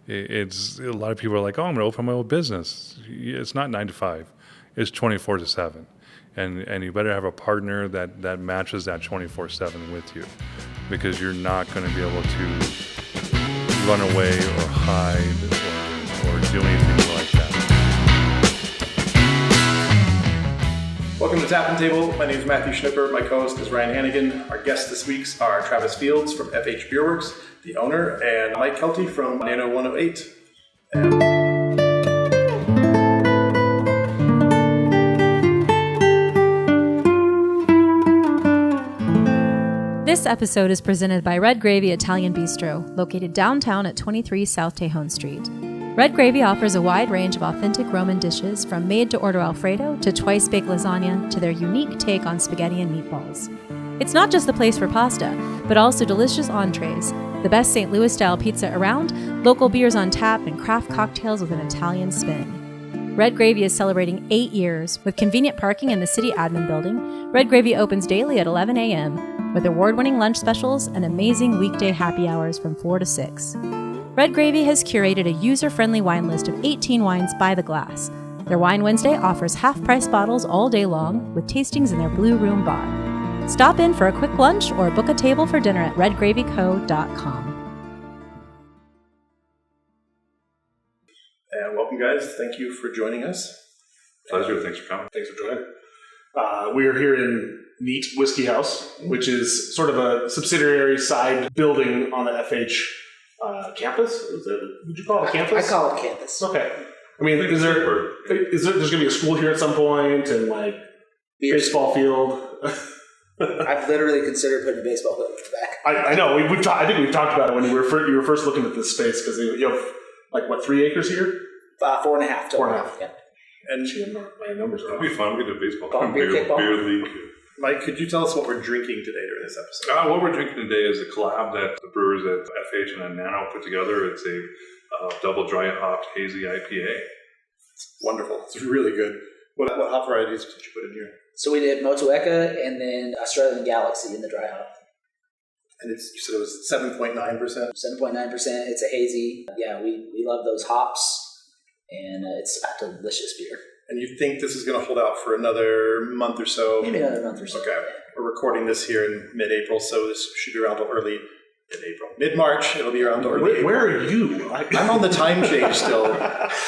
It's a lot of people are like, oh, I'm going to open my own business. It's not 9 to 5. It's 24/7. And you better have a partner that matches that 24/7 with you, because you're not going to be able to run away or hide or do anything like that. Welcome to Tap and Table. My name is Matthew Schniper. My co-host is Ryan Hannigan. Our guests this week are Travis Fields from FH Beerworks, the owner, and Mike Kelty from Nano 108. This episode is presented by Red Gravy Italian Bistro, located downtown at 23 South Tejon Street. Red Gravy offers a wide range of authentic Roman dishes, from made-to-order Alfredo to twice-baked lasagna to their unique take on spaghetti and meatballs. It's not just the place for pasta, but also delicious entrees, the best St. Louis-style pizza around, local beers on tap, and craft cocktails with an Italian spin. Red Gravy is celebrating 8 years. With convenient parking in the city admin building, Red Gravy opens daily at 11 a.m. with award-winning lunch specials and amazing weekday happy hours from 4 to 6. Red Gravy has curated a user-friendly wine list of 18 wines by the glass. Their Wine Wednesday offers half-price bottles all day long, with tastings in their Blue Room bar. Stop in for a quick lunch or book a table for dinner at redgravyco.com. And welcome, guys. Thank you for joining us. Pleasure. Thanks for coming. Thanks for joining. We are here in Neat Whiskey House, which is sort of a subsidiary side building on the FH campus. Would you call it a campus? I call it campus. Okay. I mean, there's going to be a school here at some point, and like baseball field? I've literally considered putting a baseball field back. I know. I think we've talked about it when you were first looking at this space, because you have like what, 3 acres here? 4.5. 4.5. Yeah. And my numbers are It'll be fun. We get a baseball beer league. Mike, could you tell us what we're drinking today during this episode? What we're drinking today is a collab that the brewers at FH and Nano put together. It's a double dry hopped hazy IPA. It's wonderful. It's really good. What hop varieties did you put in here? So we did Motueka and then Australian Galaxy in the dry hop. And you said it was 7.9%? 7.9%. It's a hazy. Yeah, we love those hops, and it's a delicious beer. And you think this is going to hold out for another month or so? Maybe another month or so. Okay. We're recording this here in mid-April, so this should be around till early mid-April. Mid-March, it'll be around till early April. Where are you? I'm on the time change still.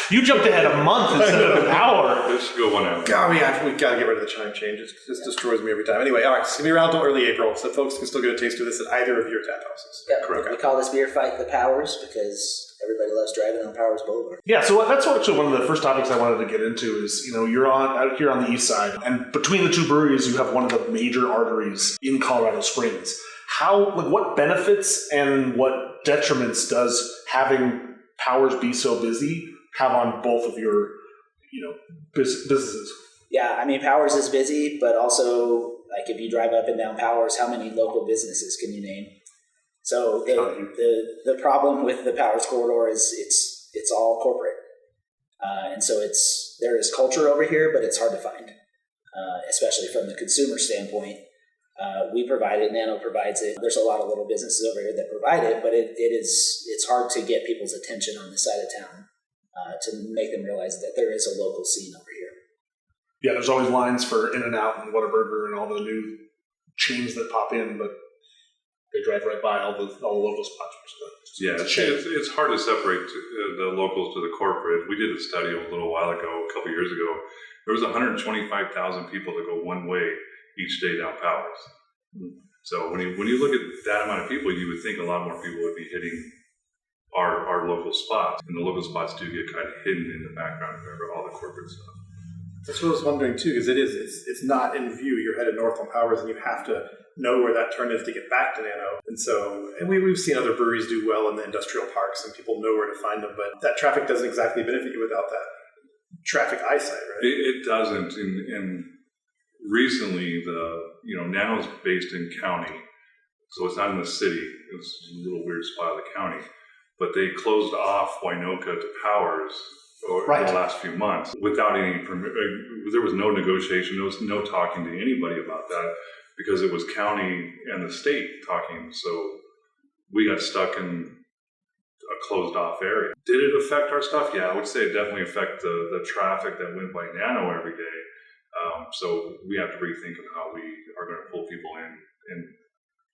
You jumped ahead a month instead of an hour. Let's go 1 hour. God, we've got to get rid of the time change. It just destroys me every time. Anyway, all right, it's going to be around till early April, so folks can still get a taste of this at either of your tap houses. Yeah, correct. We call this beer Fight the Powers because everybody loves driving on Powers Boulevard. Yeah, so that's actually one of the first topics I wanted to get into is, you're out here on the east side, and between the two breweries, you have one of the major arteries in Colorado Springs. What benefits and what detriments does having Powers be so busy have on both of your, businesses? Yeah, I mean, Powers is busy, but also, like, if you drive up and down Powers, how many local businesses can you name? So the problem with the Powers corridor is it's all corporate, and so there is culture over here, but it's hard to find, especially from the consumer standpoint. We provide it, Nano provides it. There's a lot of little businesses over here that provide it, but it's hard to get people's attention on this side of town to make them realize that there is a local scene over here. Yeah, there's always lines for In-N-Out and Whataburger and all the new chains that pop in, but they drive right by all the local spots. It's hard to separate the locals to the corporate. We did a study a little while ago, a couple years ago. There was 125,000 people that go one way each day down Powers. So when you look at that amount of people, you would think a lot more people would be hitting our local spots. And the local spots do get kind of hidden in the background of all the corporate stuff. That's what I was wondering too, because it's not in view. You're headed north on Powers, and you have to know where that turn is to get back to Nano. And we've seen other breweries do well in the industrial parks, and people know where to find them. But that traffic doesn't exactly benefit you without that traffic eyesight, right? It doesn't. And recently, Nano's based in county, so it's not in the city. It's a little weird spot of the county. But they closed off Winoka to Powers in the last few months without any permit. There was no negotiation. There was no talking to anybody about that because it was county and the state talking. So we got stuck in a closed off area. Did it affect our stuff? Yeah, I would say it definitely affect the traffic that went by Nano every day. So we have to rethink of how we are going to pull people in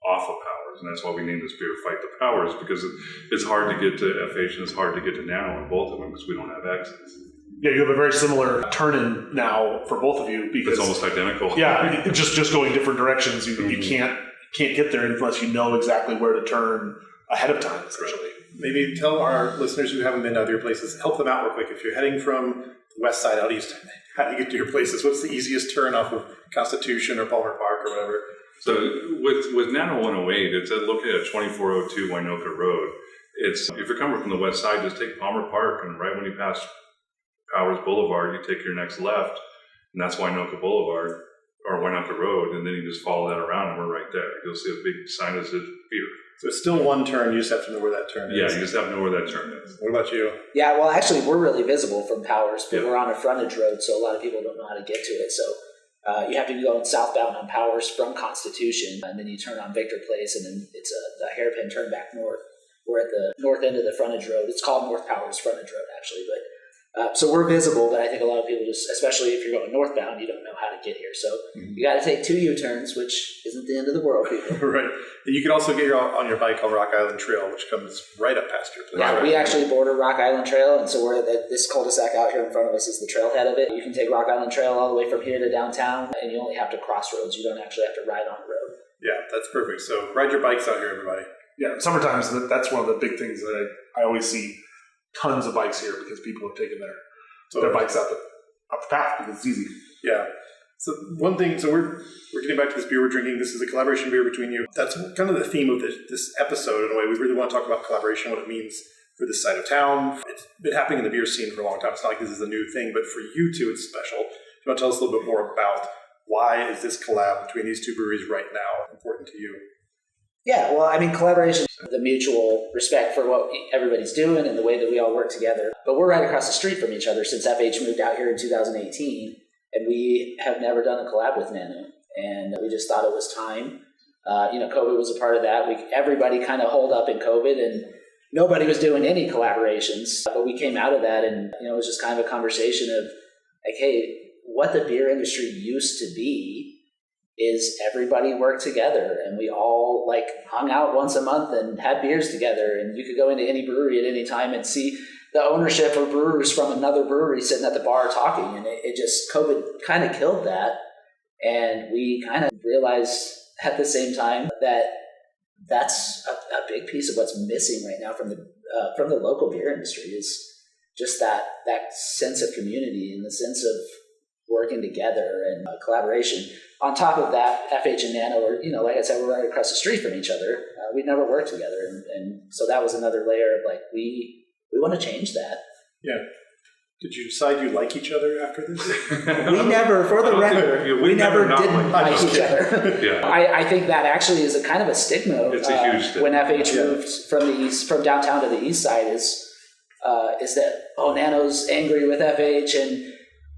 off of Powers, and that's why we named this beer Fight the Powers, because it's hard to get to FH and it's hard to get to Nano in both of them because we don't have exits. Yeah, you have a very similar turn-in now for both of you because it's almost identical. Yeah, just going different directions. You can't get there unless you know exactly where to turn ahead of time, essentially. Maybe tell our listeners who haven't been to other places, help them out real quick. If you're heading from the west side out east, how do you get to your places? What's the easiest turn off of Constitution or Palmer Park or whatever? So with Nano 108, it's located at 2402 Winoka Road. It's if you're coming from the west side, just take Palmer Park, and right when you pass Powers Boulevard, you take your next left, and that's Winoka Boulevard or Winoka Road, and then you just follow that around, and we're right there. You'll see a big sign that says beer. So it's still one turn. You just have to know where that turn is. Yeah, you just have to know where that turn is. What about you? Yeah, well, actually, we're really visible from Powers, but we're on a frontage road, so a lot of people don't know how to get to it. So you have to go southbound on Powers from Constitution, and then you turn on Victor Place, and then it's a hairpin turn back north. We're at the north end of the frontage road. It's called North Powers Frontage Road, actually, but so we're visible, but I think a lot of people just, especially if you're going northbound, you don't know how to get here. So you got to take 2 U-turns, which isn't the end of the world, people. Right. You can also get on your bike on Rock Island Trail, which comes right up past your place. Yeah, right? we actually border Rock Island Trail, and so we're at this cul-de-sac out here in front of us is the trailhead of it. You can take Rock Island Trail all the way from here to downtown, and you only have to cross roads. You don't actually have to ride on the road. Yeah, that's perfect. So ride your bikes out here, everybody. Yeah, summertime, that's one of the big things that I always see tons of bikes here because people have taken their bikes up the path because it's easy. Yeah. So one thing, so we're getting back to this beer we're drinking. This is a collaboration beer between you. That's kind of the theme of this episode in a way. We really want to talk about collaboration, what it means for this side of town. It's been happening in the beer scene for a long time. It's not like this is a new thing, but for you two, it's special. Do you want to tell us a little bit more about why is this collab between these two breweries right now important to you? Yeah, well, I mean, collaboration, the mutual respect for what everybody's doing and the way that we all work together. But we're right across the street from each other since FH moved out here in 2018, and we have never done a collab with Nano. And we just thought it was time. COVID was a part of that. Everybody kind of holed up in COVID, and nobody was doing any collaborations. But we came out of that, and it was just kind of a conversation of like, hey, what the beer industry used to be is everybody worked together and we all like hung out once a month and had beers together, and you could go into any brewery at any time and see the ownership of brewers from another brewery sitting at the bar talking, and it just, COVID kind of killed that. And we kind of realized at the same time that that's a big piece of what's missing right now from the local beer industry is just that sense of community and the sense of working together and collaboration. On top of that, FH and Nano are, like I said, we're right across the street from each other. We've never worked together. And so that was another layer of like, we want to change that. Yeah. Did you decide you like each other after this? We never, for the record, we never didn't like each other. Yeah. I think that actually is a kind of a stigma. It's a huge stigma. When FH moved from downtown to the east side is that, Nano's angry with FH and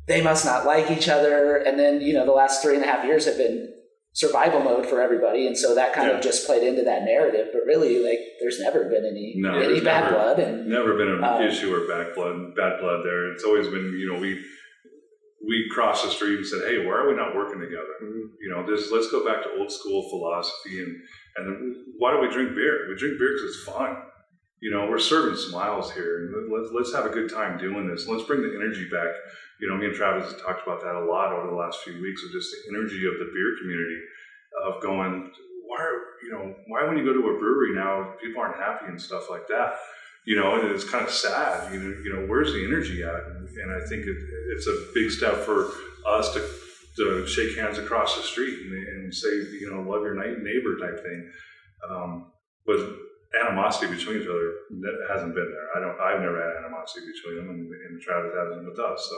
they must not like each other. And then, the last 3.5 years have been survival mode for everybody. And so that kind of just played into that narrative. But really, like, there's never been any bad blood. And never been an issue or bad blood there. It's always been, we crossed the street and said, hey, why are we not working together? Mm-hmm. Let's go back to old school philosophy. And why do we drink beer? We drink beer because it's fun. We're serving smiles here. Let's have a good time doing this. Let's bring the energy back. Me and Travis have talked about that a lot over the last few weeks of just the energy of the beer community of going, why when you go to a brewery now, people aren't happy and stuff like that. And it's kind of sad. Where's the energy at? And I think it's a big step for us to shake hands across the street and say, love your neighbor type thing. But animosity between each other hasn't been there. I've never had animosity between them, and Travis hasn't with us. So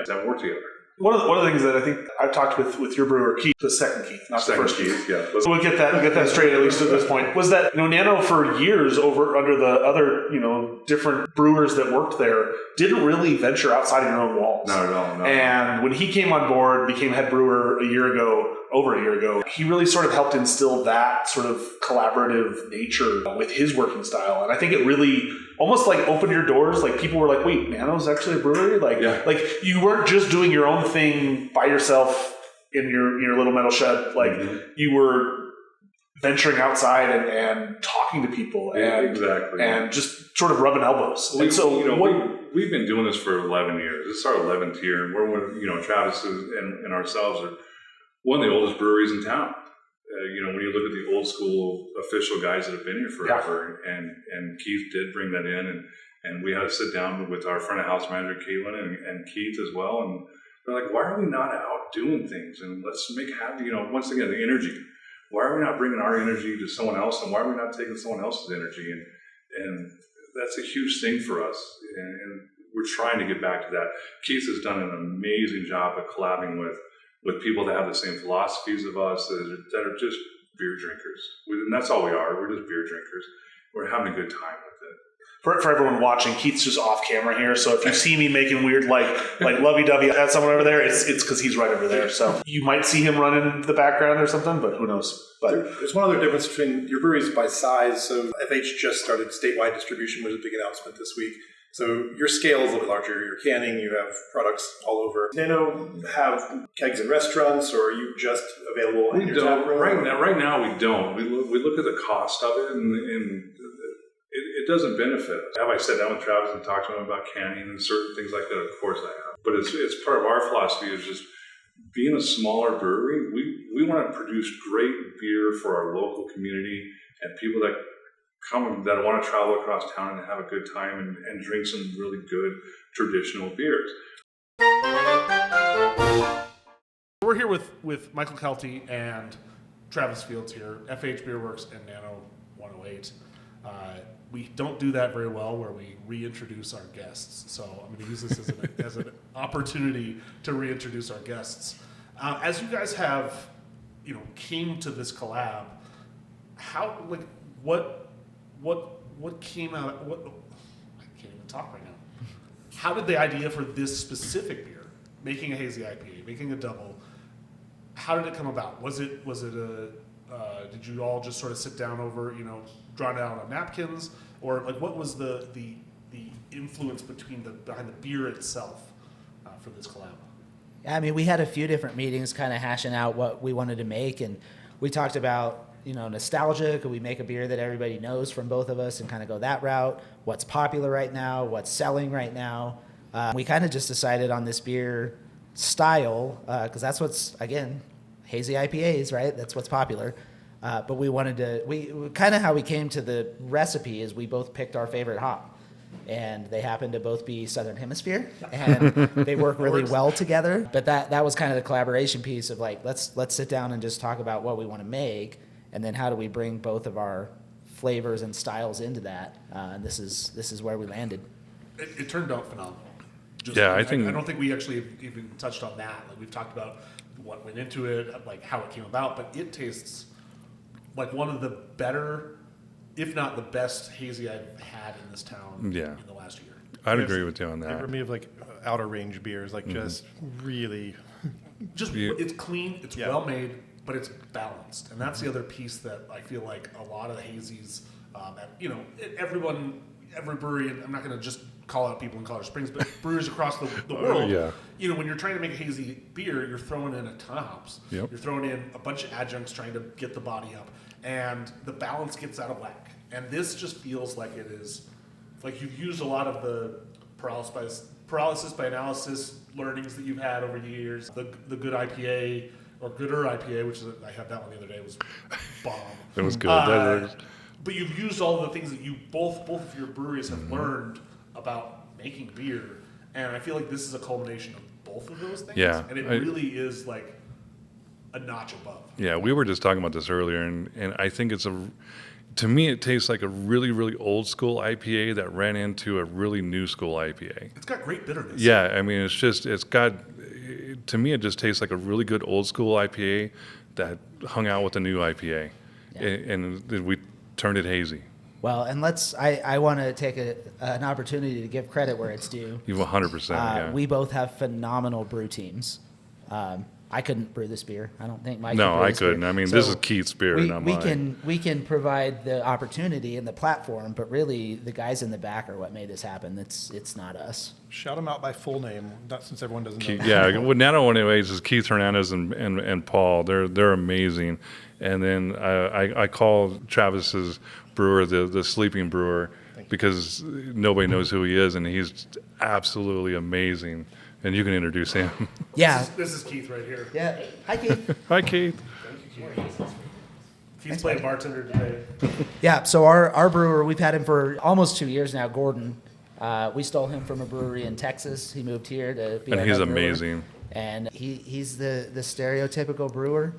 that work together. One of the things that I think I've talked with your brewer, Keith, the second Keith, not the first Keith. Yeah. So we'll get that straight at least at this point. Was that Nano for years under the other different brewers that worked there didn't really venture outside of your own walls. Not at all. No. And when he came on board, became head brewer a year ago, over a year ago. He really sort of helped instill that sort of collaborative nature with his working style. And I think it really almost like opened your doors. Like people were like, wait, Nano's actually a brewery? Like you weren't just doing your own thing by yourself in your little metal shed. Like you were venturing outside and talking to people and just sort of rubbing elbows. We've been doing this for 11 years. This is our 11th year, and we're Travis and ourselves are one of the oldest breweries in town. When you look at the old school official guys that have been here forever, and Keith did bring that in, and we had to sit down with our front of house manager Caitlin and Keith as well, and they're like, why are we not out doing things? And let's make happy. Once again, the energy. Why are we not bringing our energy to someone else, and why are we not taking someone else's energy? And that's a huge thing for us, and we're trying to get back to that. Keith has done an amazing job of collabing with people that have the same philosophies of us, that are just beer drinkers. And that's all we are. We're just beer drinkers. We're having a good time with it. For everyone watching, Keith's just off camera here, so if you see me making weird like lovey-dovey at someone over there, it's because he's right over there. So you might see him run in the background or something, but who knows? But there's one other difference between your breweries by size. So FH just started statewide distribution, was a big announcement this week. So your scale is a little bit larger. You're canning, you have products all over. Nano have kegs in restaurants, or are you just available in your tap room? Right now we don't. We look at the cost of it, and it doesn't benefit us. Have I sat down with Travis and talked to him about canning and certain things like that? Of course I have. But it's part of our philosophy is just being a smaller brewery. We want to produce great beer for our local community and people that want to travel across town and have a good time and drink some really good traditional beers. we're here with Michael Kelty and Travis Fields here, FH Beerworks and Nano 108. We don't do that very well where we reintroduce our guests. So I'm going to use this as an opportunity to reintroduce our guests. As you guys have, came to this collab, what came out, I can't even talk right now. How did the idea for this specific beer, making a hazy IPA, making a double, how did it come about? Was it did you all just sort of sit down over, drawn down on napkins, or what was the influence behind the beer itself for this collab? I mean, we had a few different meetings kind of hashing out what we wanted to make, and we talked about, nostalgia. Could we make a beer that everybody knows from both of us and kind of go that route? What's popular right now? What's selling right now? We kind of just decided on this beer style because that's what's, again, hazy IPAs, right? That's what's popular. But we wanted to, kind of how we came to the recipe is we both picked our favorite hop. And they happen to both be Southern Hemisphere, and they work really well together. But that was kind of the collaboration piece of let's sit down and just talk about what we want to make, and then how do we bring both of our flavors and styles into that. And this is where we landed. It turned out phenomenal. I don't think we actually even touched on that. We've talked about what went into it, how it came about, but it tastes like one of the better, if not the best hazy I've had in this town in the last year. I'd agree with you on that. For me, of outer range beers, just really, it's clean, it's well made, but it's balanced, and that's the other piece that I feel like a lot of the hazies, every brewery, and I'm not going to just call out people in Colorado Springs, but brewers across the world. When you're trying to make a hazy beer, you're throwing in a ton of hops. Yep. You're throwing in a bunch of adjuncts trying to get the body up, and the balance gets out of whack. And this just feels like it is, like you've used a lot of the paralysis by analysis learnings that you've had over the years. The good IPA, or gooder IPA, which is, I had that one the other day, it was bomb. It was good. But you've used all the things that you both of your breweries have learned about making beer, and I feel like this is a culmination of both of those things. Yeah, and it really is like a notch above. Yeah, we were just talking about this earlier, and I think to me, it tastes like a really, really old school IPA that ran into a really new school IPA. It's got great bitterness. Yeah, I mean, to me, it just tastes like a really good old school IPA that hung out with a new IPA, and we turned it hazy. Well, and I want to take an opportunity to give credit where it's due. You've 100%. We both have phenomenal brew teams. I couldn't brew this beer. I don't think Mike. No, could brew I this beer. couldn't. I mean, So this is Keith's beer, not mine. We can provide the opportunity and the platform, but really the guys in the back are what made this happen. It's not us. Shout them out by full name, not since everyone doesn't know. Keith, yeah, with Nano anyways is Keith Hernandez and Paul. They're amazing. And then I call Travis's brewer the sleeping brewer because nobody knows who he is, and he's absolutely amazing. And you can introduce him. Yeah. This is Keith right here. Yeah. Hi, Keith. Hi, Keith. Keith's playing bartender today. Yeah. So our brewer, we've had him for almost 2 years now. Gordon. We stole him from a brewery in Texas. He moved here to be. And our he's head brewer. amazing. And he's the stereotypical brewer.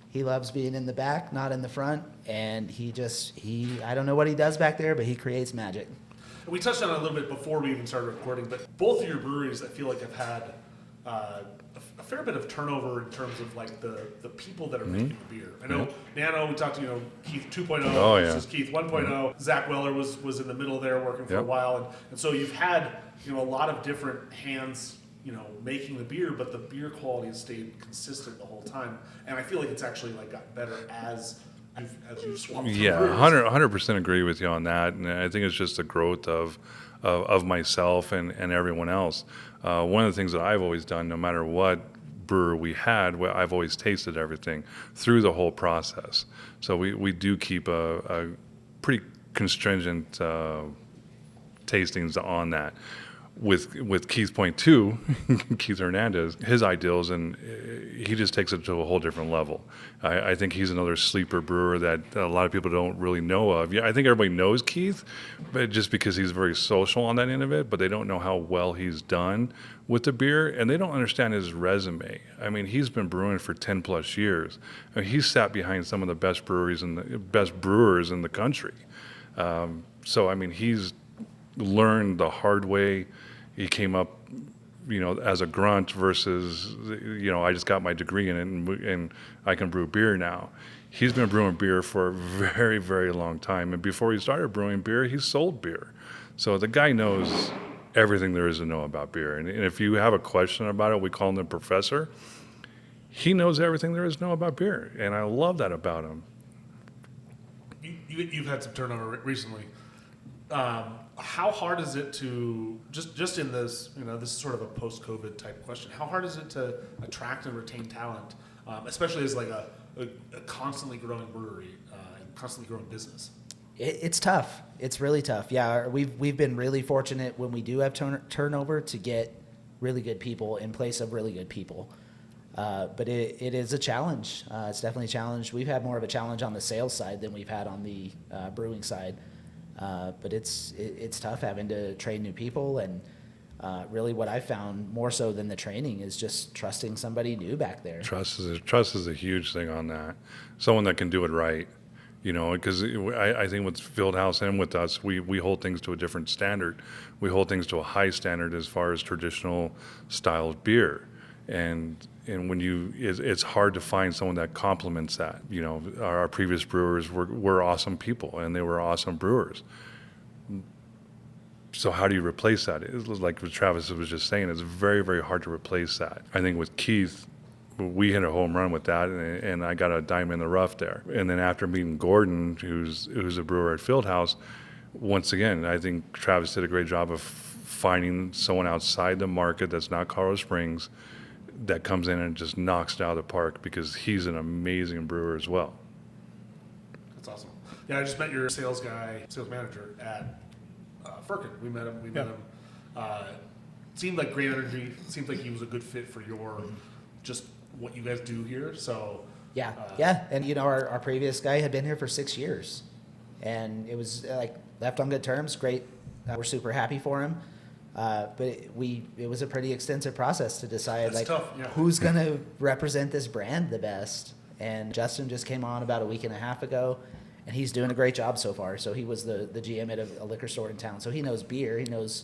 He loves being in the back, not in the front. And I don't know what he does back there, but he creates magic. We touched on it a little bit before we even started recording, but both of your breweries, I feel like, have had a fair bit of turnover in terms of like the people that are making the beer. I know Nano, we talked to Keith 2.0, this is Keith 1.0. Zach Weller was in the middle there working for a while, and so you've had a lot of different hands making the beer, but the beer quality has stayed consistent the whole time, and I feel like it's actually like gotten better as you've swapped through Yeah, breweries. 100% agree with you on that, and I think it's just the growth of myself and everyone else. One of the things that I've always done, no matter what brewer we had, I've always tasted everything through the whole process. So we do keep a pretty constringent tastings on that. With Keith's point too, Keith Hernandez, his ideals, and he just takes it to a whole different level. I think he's another sleeper brewer that a lot of people don't really know of. Yeah, I think everybody knows Keith, but just because he's very social on that end of it, but they don't know how well he's done with the beer, and they don't understand his resume. I mean, he's been brewing for 10 plus years. I mean, he's sat behind some of the best breweries and the best brewers in the country. So I mean, he's learned the hard way. He came up, as a grunt versus, I just got my degree in it and I can brew beer now. He's been brewing beer for a very, very long time. And before he started brewing beer, he sold beer. So the guy knows everything there is to know about beer. And if you have a question about it, we call him the professor. He knows everything there is to know about beer. And I love that about him. You've had some turnover recently. How hard is it to just in this this is sort of a post-COVID type question, how hard is it to attract and retain talent, especially as like a constantly growing brewery and constantly growing business? It's tough. It's really tough. Yeah, we've been really fortunate when we do have turnover to get really good people in place of really good people. But it is a challenge. It's definitely a challenge. We've had more of a challenge on the sales side than we've had on the brewing side. But it's tough having to train new people, and really what I found more so than the training is just trusting somebody new back there. Trust is a huge thing on that. Someone that can do it right, because I think with Fieldhouse and with us, we hold things to a different standard. We hold things to a high standard as far as traditional style of beer. And when it's hard to find someone that complements that. Our previous brewers were awesome people, and they were awesome brewers. So how do you replace that? It was like what Travis was just saying, it's very, very hard to replace that. I think with Keith, we hit a home run with that, and I got a diamond in the rough there. And then after meeting Gordon, who's a brewer at Fieldhouse, once again, I think Travis did a great job of finding someone outside the market that's not Colorado Springs, that comes in and just knocks it out of the park, because he's an amazing brewer as well. That's awesome. Yeah, I just met your sales manager at Firkin. We met him. Seemed like great energy. Seemed like he was a good fit for your just what you guys do here. So yeah. And our previous guy had been here for 6 years, and it was like left on good terms. Great. We're super happy for him. But it was a pretty extensive process to decide who's going to represent this brand the best. And Justin just came on about a week and a half ago, and he's doing a great job so far. So he was the GM at a liquor store in town. So he knows beer. He knows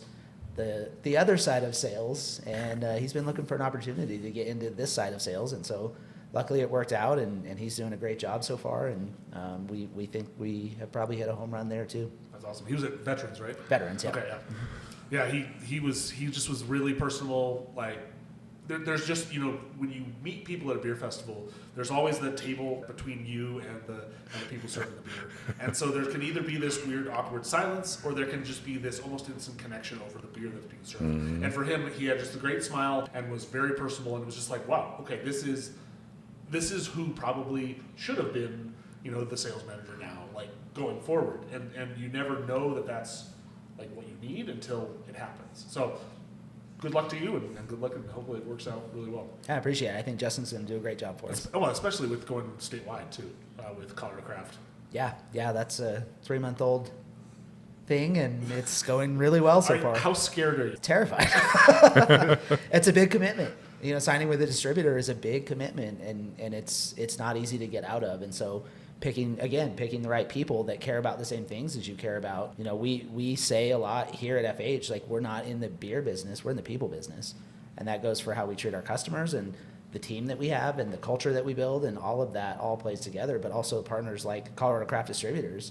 the other side of sales, and he's been looking for an opportunity to get into this side of sales. And so luckily it worked out, and he's doing a great job so far. And we think we have probably hit a home run there too. That's awesome. He was at Veterans, right? Veterans, yeah. Okay, yeah. Yeah, he just was really personal, like there's just, when you meet people at a beer festival, there's always the table between you and the people serving the beer. And so there can either be this weird, awkward silence, or there can just be this almost instant connection over the beer that's being served. Mm-hmm. And for him, he had just a great smile and was very personable, and it was just like, wow, okay, this is who probably should have been, the sales manager now, like going forward. And you never know that that's like what you need until it happens. So good luck to you, and good luck, and hopefully it works out really well. I appreciate it. I think Justin's going to do a great job for us. Well, especially with going statewide too, with Colorado Craft. Yeah, that's a 3-month-old thing, and it's going really well so far. How scared are you? Terrified. It's a big commitment. Signing with a distributor is a big commitment, and it's not easy to get out of. And so picking the right people that care about the same things as you care about. We say a lot here at FH, like, we're not in the beer business, we're in the people business. And that goes for how we treat our customers and the team that we have and the culture that we build, and all of that all plays together. But also partners like Colorado Craft Distributors,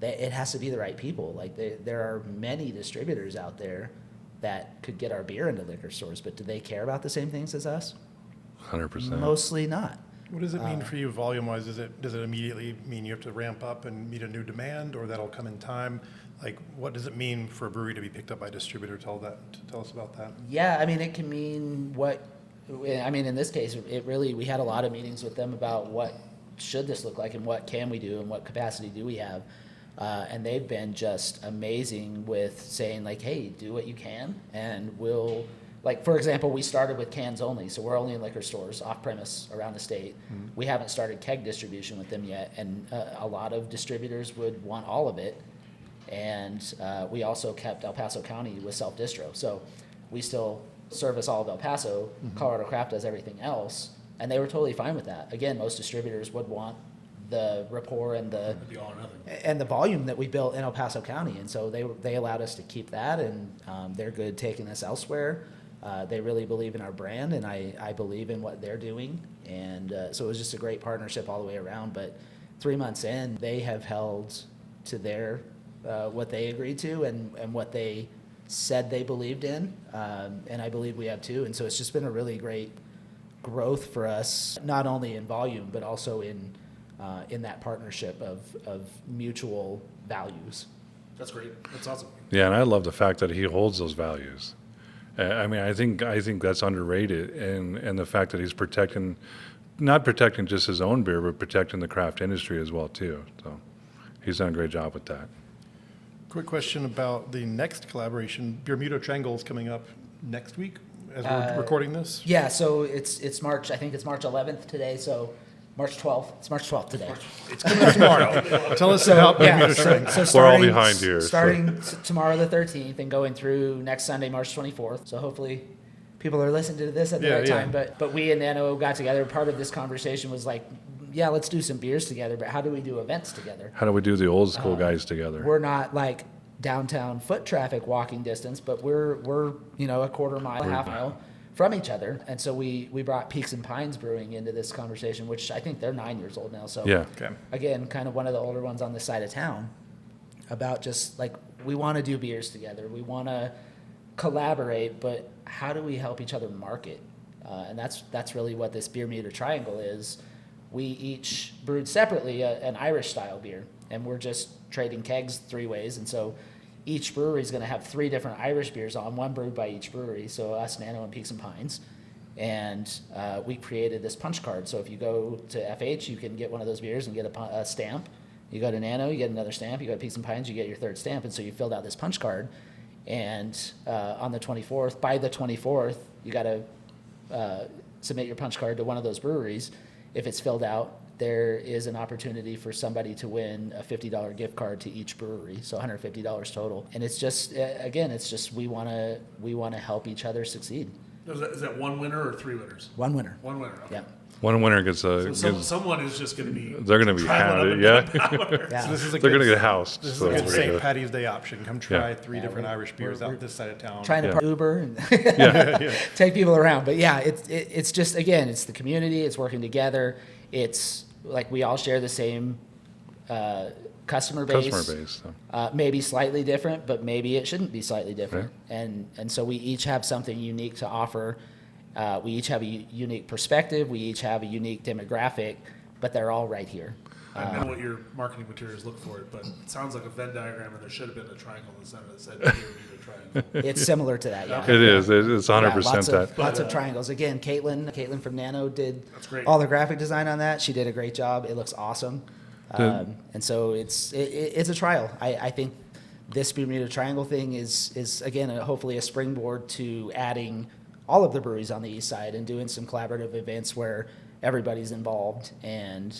it has to be the right people. Like, there are many distributors out there that could get our beer into liquor stores, but do they care about the same things as us? 100%. Mostly not. What does it mean for you volume-wise? Does it immediately mean you have to ramp up and meet a new demand, or that'll come in time? Like, what does it mean for a brewery to be picked up by a distributor? Tell us about that. Yeah, it can mean in this case, we had a lot of meetings with them about what should this look like and what can we do and what capacity do we have. And they've been just amazing with saying, like, hey, do what you can, and we'll, like, for example, we started with cans only, so we're only in liquor stores off-premise around the state. Mm-hmm. We haven't started keg distribution with them yet, and a lot of distributors would want all of it. And we also kept El Paso County with self-distro, so we still service all of El Paso. Mm-hmm. Colorado Craft does everything else, and they were totally fine with that. Again, most distributors would want the rapport and the volume that we built in El Paso County, and so they allowed us to keep that, and they're good taking us elsewhere. They really believe in our brand, and I believe in what they're doing, and so it was just a great partnership all the way around. But 3 months in, they have held to their what they agreed to and what they said they believed in, and I believe we have too. And so it's just been a really great growth for us, not only in volume but also in that partnership of mutual values. That's great. That's awesome. Yeah, and I love the fact that he holds those values. I think that's underrated, and the fact that he's not protecting just his own beer, but protecting the craft industry as well too. So he's done a great job with that. Quick question about the next collaboration. Bermuda Triangle is coming up next week as we're recording this. Yeah, so it's March. I think it's March 11th today. So March 12th. It's March 12th today. It's coming tomorrow. Tell us about Bermuda Triangle. So we're all behind here. Starting tomorrow the 13th and going through next Sunday, March 24th. So hopefully people are listening to this at the right time. But we and Nano got together. Part of this conversation was like, yeah, let's do some beers together, but how do we do events together? How do we do the old school guys together? We're not like downtown foot traffic walking distance, but we're a quarter mile, half mile from each other. And so we brought Peaks and Pines Brewing into this conversation, which I think they're 9 years old now. So again, kind of one of the older ones on this side of town, about just like, we want to do beers together. We want to collaborate, but how do we help each other market? And that's really what this Bermuda Triangle is. We each brewed separately an Irish style beer, and we're just trading kegs 3 ways. And so each brewery is going to have 3 different Irish beers on, one brewed by each brewery. So us, Nano, and Peaks and Pines. And we created this punch card. So if you go to FH, you can get one of those beers and get a stamp. You go to Nano, you get another stamp. You go to Peaks and Pines, you get your 3rd stamp. And so you filled out this punch card. And on the 24th, by the 24th, you got to submit your punch card to one of those breweries. If it's filled out, there is an opportunity for somebody to win a $50 gift card to each brewery, so $150 total. And it's just, again, we want to help each other succeid. Is that 1 winner or 3 winners? 1 winner. 1 winner. Okay. Yeah. One winner gets a. So someone is just going to be. They're going to be handed, yeah. So this is they're going to get housed. This is so a good St. Patty's Day option. Come try 3 different Irish beers out this side of town. Trying to Uber and take people around, but yeah, it's just, again, it's the community. It's working together. It's like we all share the same customer base. Maybe slightly different, but maybe it shouldn't be slightly different. Yeah. And so we each have something unique to offer. We each have a unique perspective. We each have a unique demographic, but they're all right here. I know what your marketing materials look for, but it sounds like a Venn diagram, and there should have been a triangle in the center that said Bermuda Triangle. It's similar to that, yeah. It is. It's 100% that. Lots of triangles. Again, Caitlin from Nano did great. all the graphic design on that. She did a great job. It looks awesome. And so it's a trial. I think this Bermuda Triangle thing is again, hopefully a springboard to adding all of the breweries on the east side and doing some collaborative events where everybody's involved and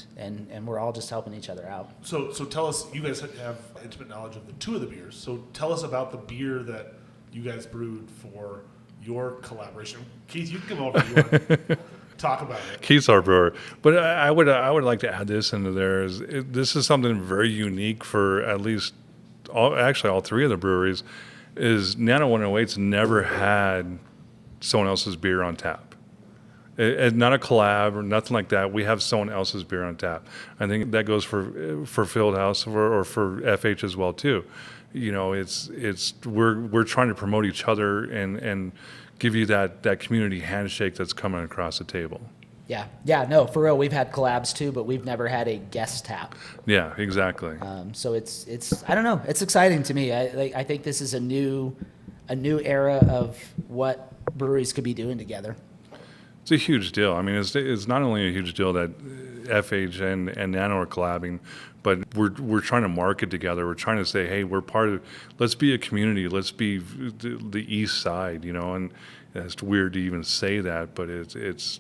we're all just helping each other out. So tell us, you guys have intimate knowledge of the two of the beers. So tell us about the beer that you guys brewed for your collaboration. Keith, you can come over if you want. Talk about it. Keith's our brewer, but I would like to add this into there. This is something very unique for at least all three of the breweries. Is Nano 108's never had someone else's beer on tap. It's not a collab or nothing like that. We have someone else's beer on tap. I think that goes for Fieldhouse or for FH as well too. You know, we're trying to promote each other and give you that community handshake that's coming across the table. Yeah, no, for real. We've had collabs too, but we've never had a guest tap. Yeah, exactly. So it's I don't know. It's exciting to me. I think this is a new era of what breweries could be doing together. It's a huge deal. I mean, it's not only a huge deal that FH and Nano are collabing, but we're trying to market together. We're trying to say, hey, we're part of. Let's be a community. Let's be the East Side. You know, and it's weird to even say that, but it's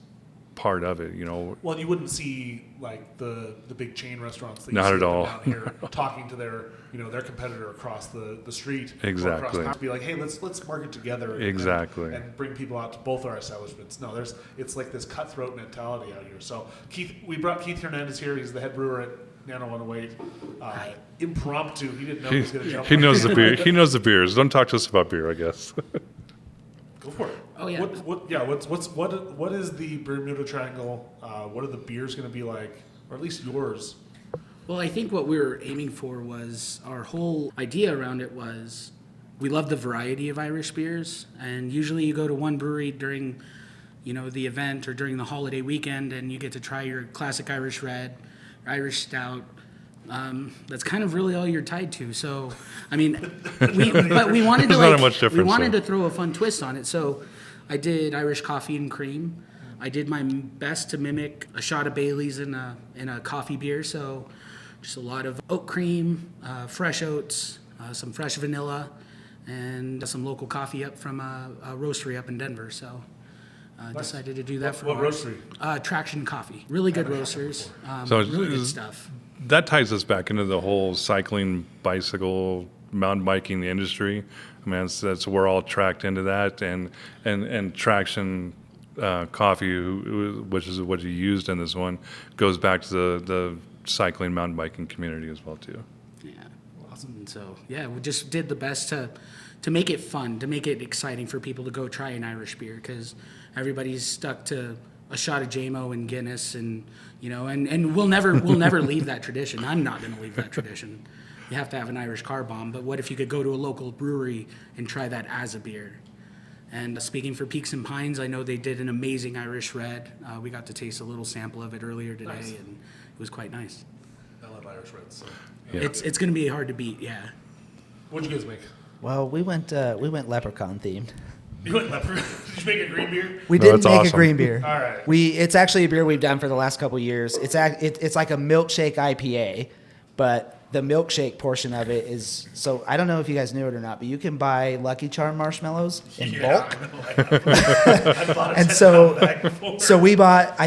part of it. You know. Well, you wouldn't see like the big chain restaurants that you Not see at all. down here talking to their competitor across the street. Exactly. Or across be like, hey, let's market together. Exactly. And bring people out to both our establishments. No, it's like this cutthroat mentality out here. So Keith, we brought Keith Hernandez here. He's the head brewer at Nano 108. Impromptu. He didn't know he was going to jump. He knows the beer. He knows the beers. Don't talk to us about beer, I guess. Go for it. Oh yeah. What is the Bermuda Triangle? What are the beers going to be like, or at least yours? Well, I think what we were aiming for was, our whole idea around it was, we love the variety of Irish beers, and usually you go to one brewery during, the event or during the holiday weekend, and you get to try your classic Irish Red, Irish Stout. That's kind of really all you're tied to. So, I mean, we wanted to not much difference, we wanted though. to throw a fun twist on it. So, I did Irish coffee and cream. I did my best to mimic a shot of Bailey's in a coffee beer. So, just a lot of oat cream, fresh oats, some fresh vanilla, and some local coffee up from a roastery up in Denver. So, decided to do that for what ours. roastery? Traction Coffee. Really good roasters. So really good stuff. That ties us back into the whole cycling, bicycle, mountain biking industry. I mean, that's we're all tracked into that, and Traction Coffee, which is what you used in this one, goes back to the cycling, mountain biking community as well too. Yeah, awesome. And so we just did the best to make it fun, to make it exciting for people to go try an Irish beer, because everybody's stuck to a shot of JMO and Guinness, and we'll never leave that tradition. I'm not going to leave that tradition. You have to have an Irish car bomb, but what if you could go to a local brewery and try that as a beer? And speaking for Peaks and Pines, I know they did an amazing Irish Red. We got to taste a little sample of it earlier today, Nice. and it was quite nice. I love Irish Reds. So. Yeah. It's going to be hard to beat, yeah. What'd you guys make? Well, we went leprechaun themed. You went leopard. Did you make a green beer? We No, didn't that's make awesome. a green beer. All right. It's actually a beer we've done for the last couple of years. It's like a milkshake IPA, but the milkshake portion of it is, so I don't know if you guys knew it or not, but you can buy Lucky Charm marshmallows in bulk. I bought a And 10-pound bag before. So we bought a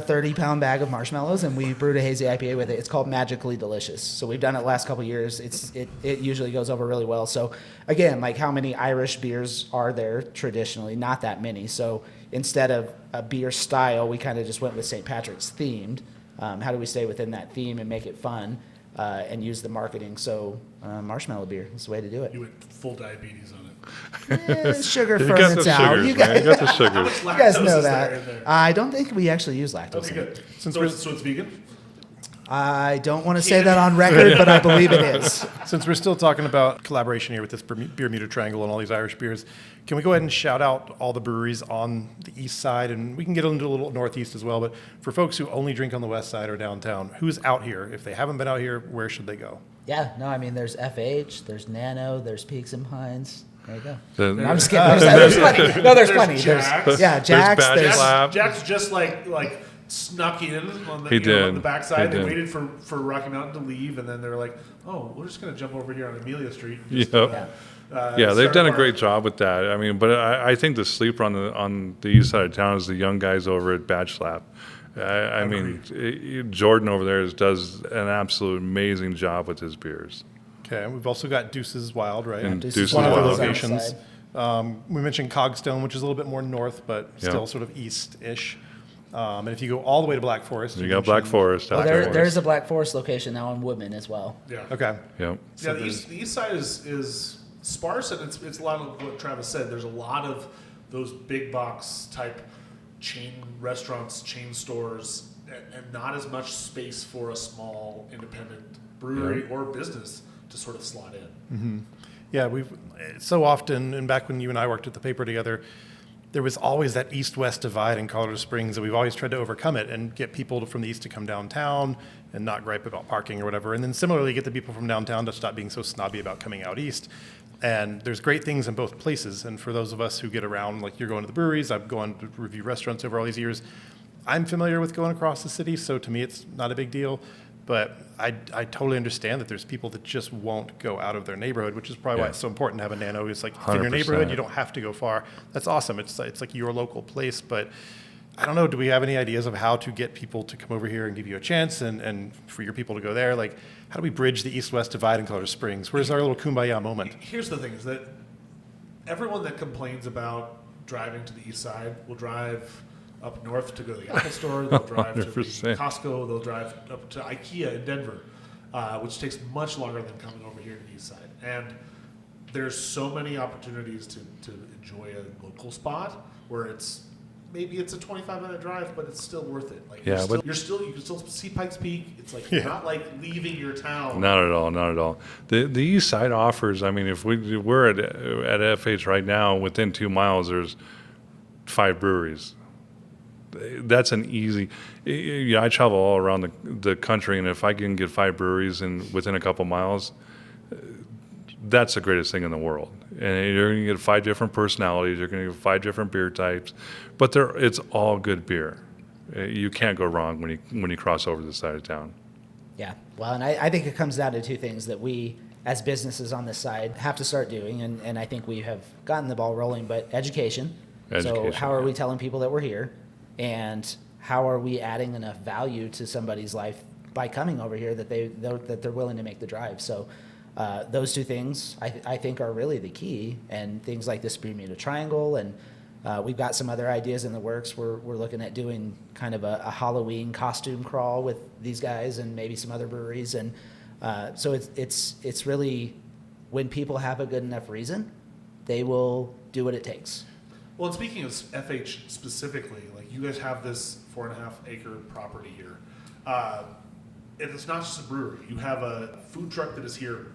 30-pound bag of marshmallows, and we brewed a hazy IPA with it. It's called Magically Delicious. So we've done it the last couple of years. It usually goes over really well. So again, like, how many Irish beers are there traditionally? Not that many. So instead of a beer style, we kind of just went with St. Patrick's themed. How do we stay within that theme and make it fun, and use the marketing? So marshmallow beer is the way to do it. You went full diabetes on it. Sugar You got the ferments out. sugars, You man. guys, You got the sugars. you guys Lactose know is there in that. there. I don't think we actually use lactose Okay, in it. good. So it's vegan? I don't want to say that on record, but I believe it is. Since we're still talking about collaboration here with this Bermuda Triangle and all these Irish beers, can we go ahead and shout out all the breweries on the east side? And we can get into a little northeast as well. But for folks who only drink on the west side or downtown, who's out here? If they haven't been out here, where should they go? Yeah, no, I mean, there's FH, there's Nano, there's Peaks and Pines. There you go. The- No, I'm just kidding. There's plenty. No, there's plenty. Jack's. Yeah, Jack's. Badge There's, Lab. Jack's just like snuck in on the, He you know, on did. the backside. He They did. waited for Rocky Mountain to leave, and then they were like, "Oh, we're just going to jump over here on Amelia Street." And just, Yep. Yeah, they've start done a our- great job with that. I mean, but I think the sleeper on the east side of town is the young guys over at Badge Lab. I mean, Jordan over there does an absolute amazing job with his beers. Okay, and we've also got Deuces Wild, right? And Deuces Deuces One of the Wild. locations. We mentioned Cogstone, which is a little bit more north, but still Yeah. sort of east-ish. And if you go all the way to Black Forest, You got Black mentioned- Forest out there. there's a Black Forest location now in Woodman as well. Yeah. Okay. Yep. Yeah, the east side is sparse, and it's a lot of what Travis said. There's a lot of those big box type chain restaurants, chain stores, and not as much space for a small independent brewery or business to sort of slot in. Yeah, we've so often, and back when you and I worked at the paper together, there was always that east-west divide in Colorado Springs, and we've always tried to overcome it and get people from the east to come downtown and not gripe about parking or whatever. And then similarly, get the people from downtown to stop being so snobby about coming out east. And there's great things in both places. And for those of us who get around, like you're going to the breweries, I've gone to review restaurants over all these years. I'm familiar with going across the city, so to me it's not a big deal. But I totally understand that there's people that just won't go out of their neighborhood, which is probably why Yeah. it's so important to have a Nano. It's like if in your 100%. neighborhood, you don't have to go far. That's awesome. It's like your local place. But I don't know, do we have any ideas of how to get people to come over here and give you a chance and for your people to go there? Like, how do we bridge the east-west divide in Colorado Springs? Where's our little kumbaya moment? Here's the thing: is that everyone that complains about driving to the east side will drive up north to go to the Apple Store. They'll drive to the 100%. Costco. They'll drive up to IKEA in Denver, which takes much longer than coming over here to the east side. And there's so many opportunities to enjoy a local spot where maybe it's a 25-minute drive, but it's still worth it. Like Yeah, you can still see Pikes Peak. It's like you're not like leaving your town. Not at all, not at all. The east side offers, I mean, if we're at FH right now, within 2 miles, there's 5 breweries. That's an easy, yeah, I travel all around the country, and if I can get 5 breweries within a couple miles, that's the greatest thing in the world. And you're going to get 5 different personalities, you're going to get 5 different beer types, but it's all good beer. You can't go wrong when you cross over this side of town. Yeah, well, and I think it comes down to 2 things that we, as businesses on this side, have to start doing, and I think we have gotten the ball rolling, but education. So how are we telling people that we're here, and how are we adding enough value to somebody's life by coming over here that they're willing to make the drive? So those 2 things I think are really the key, and things like this Bermuda Triangle, and we've got some other ideas in the works. We're looking at doing kind of a Halloween costume crawl with these guys and maybe some other breweries, and so it's really, when people have a good enough reason, they will do what it takes. Well, and speaking of FH specifically, like you guys have this 4.5 acre property here. And it's not just a brewery. You have a food truck that is here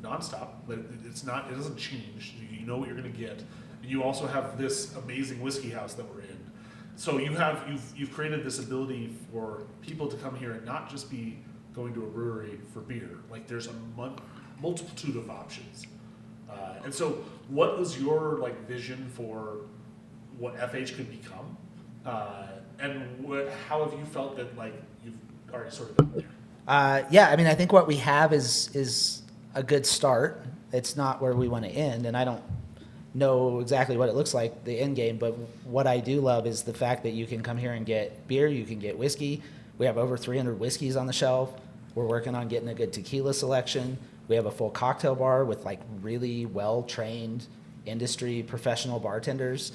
nonstop. But it doesn't change. You know what you're going to get. And you also have this amazing whiskey house that we're in. So you've created this ability for people to come here and not just be going to a brewery for beer. Like there's a multitude of options. And so what was your vision for what FH could become, and how have you felt that you've already sort of been there? Yeah, I mean, I think what we have is a good start. It's not where we want to end, and I don't know exactly what it looks like, the end game, but what I do love is the fact that you can come here and get beer, you can get whiskey. We have over 300 whiskeys on the shelf. We're working on getting a good tequila selection. We have a full cocktail bar with really well-trained industry professional bartenders.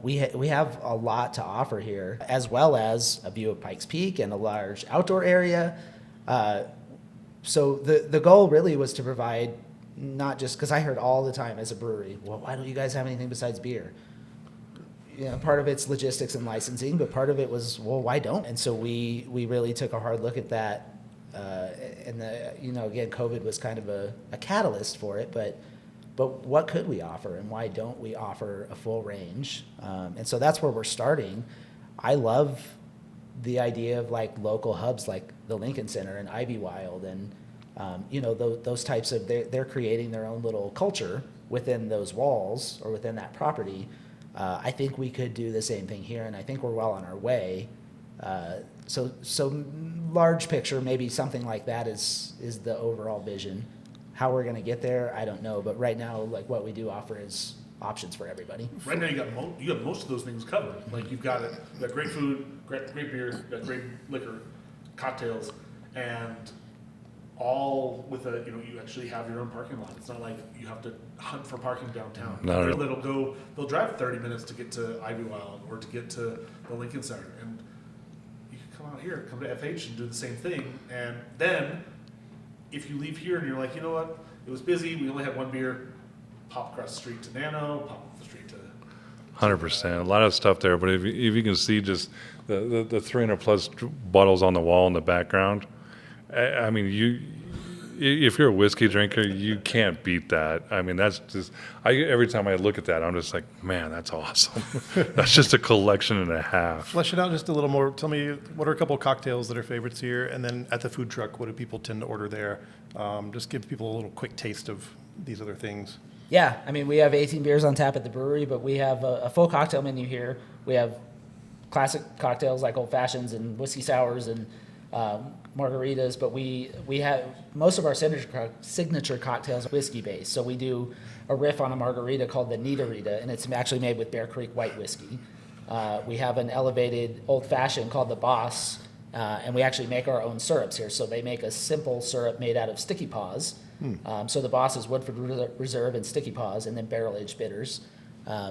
We have a lot to offer here, as well as a view of Pikes Peak and a large outdoor area. So the goal really was to provide, not just because I heard all the time as a brewery, well, why don't you guys have anything besides beer? Part of it's logistics and licensing, but part of it was, well, why don't? And so we really took a hard look at that And again, COVID was kind of a catalyst for it, but what could we offer, and why don't we offer a full range? And so that's where we're starting. I love the idea of like local hubs like the Lincoln Center and Ivy Wild, and those types of, they're creating their own little culture within those walls or within that property. I think we could do the same thing here, and I think we're well on our way. So large picture, maybe something like that is the overall vision. How we're going to get there, I don't know. But right now, like what we do offer is options for everybody. Right now, you got most of those things covered. Like you've got great food, great beer, you've got great liquor, cocktails, and all with you actually have your own parking lot. It's not like you have to hunt for parking downtown. No. They'll drive 30 minutes to get to Ivy Wild or to get to the Lincoln Center, and you can come out here, come to FH and do the same thing. And then if you leave here and you're like, you know what, it was busy, we only had one beer, pop across the street to Nano, pop up the street to 100%. A lot of stuff there, but if you can see just the 300 plus bottles on the wall in the background, I mean, if you're a whiskey drinker, you can't beat that. I mean, that's just, every time I look at that, I'm just like, man, that's awesome. That's just a collection and a half. Flesh it out just a little more. Tell me, what are a couple of cocktails that are favorites here? And then at the food truck, what do people tend to order there? Just give people a little quick taste of these other things. Yeah, I mean, we have 18 beers on tap at the brewery, but we have a full cocktail menu here. We have classic cocktails like old fashions and whiskey sours and margaritas, but we have most of our signature cocktails are whiskey based. So we do a riff on a margarita called the Nita-Rita, and it's actually made with Bear Creek white whiskey. We have an elevated old fashioned called the Boss, and we actually make our own syrups here. So they make a simple syrup made out of sticky paws. So the Boss is Woodford Reserve and sticky paws, and then barrel aged bitters.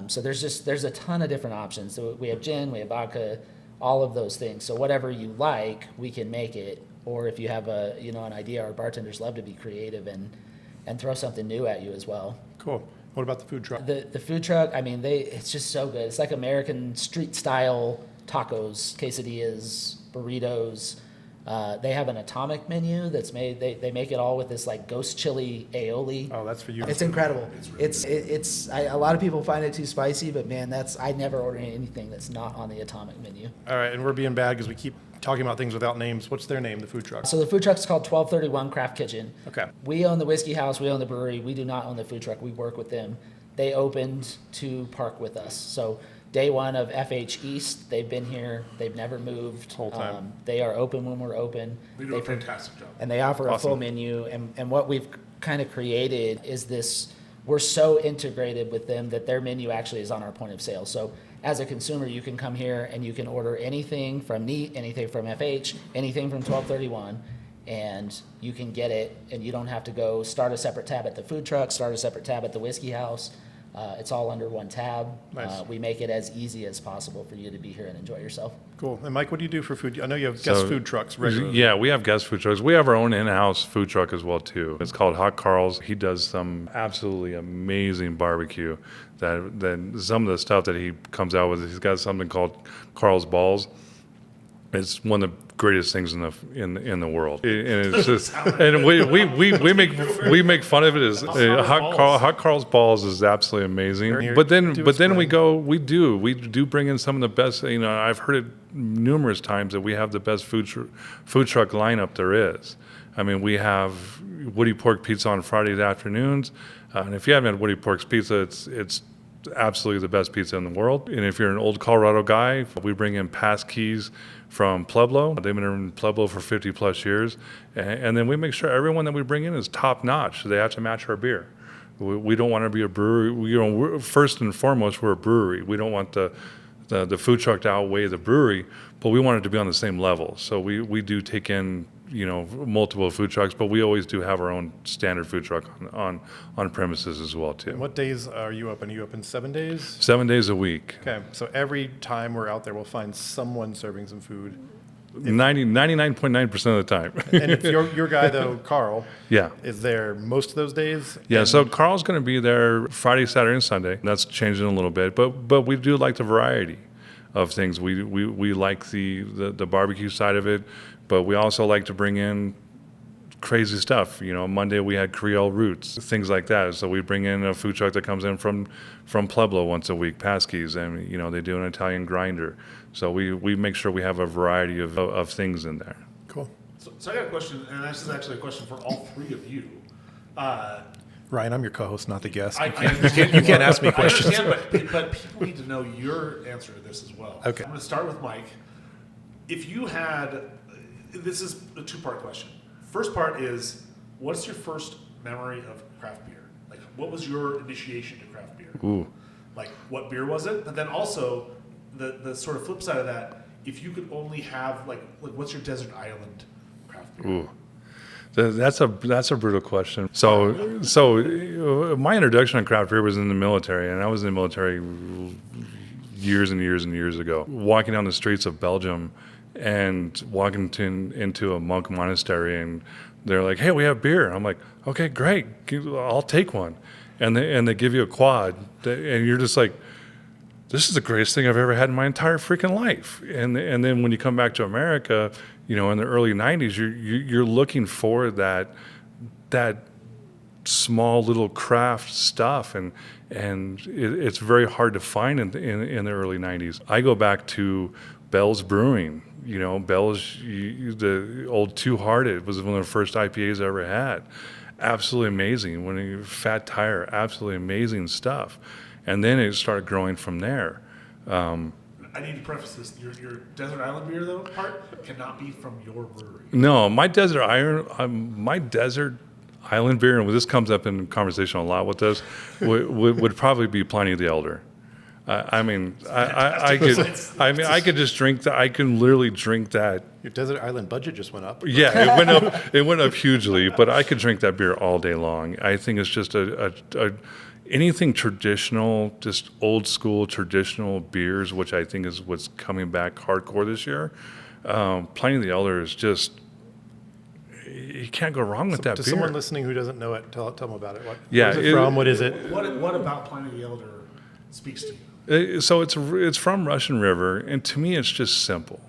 So there's a ton of different options. So we have gin, we have vodka, all of those things. So whatever you like, we can make it. Or if you have an idea, our bartenders love to be creative and throw something new at you as well. Cool. What about the food truck? The food truck, I mean, it's just so good. It's like American street style tacos, quesadillas, burritos. They have an atomic menu that's made. They make it all with this like ghost chili aioli. Oh, that's for you. It's incredible. A lot of people find it too spicy, but man, I never order anything that's not on the atomic menu. All right, and we're being bad because we keep talking about things without names. What's their name, the food truck? So the food truck is called 1231 Craft Kitchen. Okay. We own the whiskey house. We own the brewery. We do not own the food truck. We work with them. They opened to park with us. So day one of FH East, they've been here. They've never moved. Whole time. They are open when we're open. They do a fantastic job. And they offer a full menu. And what we've kind of created is this, we're so integrated with them that their menu actually is on our point of sale. So as a consumer, you can come here and you can order anything from Neat, anything from FH, anything from 1231, and you can get it, and you don't have to go start a separate tab at the food truck, start a separate tab at the whiskey house. It's all under one tab. Nice. We make it as easy as possible for you to be here and enjoy yourself. Cool. And Mike, what do you do for food? I know you have guest food trucks regularly. Yeah, we have guest food trucks. We have our own in-house food truck as well too. It's called Hot Carl's. He does some absolutely amazing barbecue. That some of the stuff that he comes out with, he's got something called Carl's Balls. It's one of the greatest things in the world, and it's just, and we make fun of it as Hot Carl's Balls is absolutely amazing. But then we do bring in some of the best. I've heard it numerous times that we have the best food truck lineup there is. I mean, we have Woody Pork Pizza on Friday afternoons, and if you haven't had Woody Pork's Pizza, it's absolutely the best pizza in the world. And if you're an old Colorado guy, we bring in Passkeys from Pueblo. They've been in Pueblo for 50 plus years. And then we make sure everyone that we bring in is top notch. They have to match our beer. We don't want to be a brewery. We're, first and foremost, we're a brewery. We don't want the food truck to outweigh the brewery, but we want it to be on the same level. So we do take in multiple food trucks, but we always do have our own standard food truck on premises as well too. And what days are you open? Are you open 7 days? 7 days a week. Okay, so every time we're out there, we'll find someone serving some food. 99.9% of the time. And if your guy though, Carl, yeah, is there most of those days? Yeah, so Carl's going to be there Friday, Saturday, and Sunday. That's changing a little bit, but we do like the variety of things. We like the barbecue side of it. But we also like to bring in, crazy stuff. Monday we had Creole Roots, things like that. So we bring in a food truck that comes in from Pueblo once a week, Paskey's, and they do an Italian grinder. So we make sure we have a variety of things in there. Cool. So I got a question, and this is actually a question for all three of you. Ryan, I'm your co-host, not the guest. I You can't ask me questions. I understand, but people need to know your answer to this as well. Okay. I'm going to start with Mike. If you had, this is a two-part question. First part is, what's your first memory of craft beer? Like, what was your initiation to craft beer? Ooh. Like, what beer was it? But then also, the sort of flip side of that, if you could only have, like what's your desert island craft beer? Ooh. That's a brutal question. So my introduction to craft beer was in the military, and I was in the military years and years and years ago. Walking down the streets of Belgium and walking into a monk monastery, and they're like, "Hey, we have beer." I'm like, "Okay, great, I'll take one." And they give you a quad, and you're just like, "This is the greatest thing I've ever had in my entire freaking life." And then when you come back to America, in the early '90s, you're looking for that small little craft stuff, and it's very hard to find in the early '90s. I go back to Bell's Brewing. Bell's, the old Two Hearted was one of the first IPAs I ever had. Absolutely amazing. Fat Tire, absolutely amazing stuff. And then it started growing from there. I need to preface this. Your desert island beer, though, part cannot be from your brewery. No, my desert island beer, and this comes up in conversation a lot with us, would probably be Pliny the Elder. I could just drink that. I can literally drink that. Your desert island budget just went up. Yeah, it went up. It went up hugely, but I could drink that beer all day long. I think it's just anything traditional, just old school traditional beers, which I think is what's coming back hardcore this year. Pliny the Elder is just, you can't go wrong with that to beer. someone listening who doesn't know it, tell them about it. What is Yeah, it from? What is it? What about Pliny the Elder speaks to you? So it's from Russian River, and to me, it's just simple.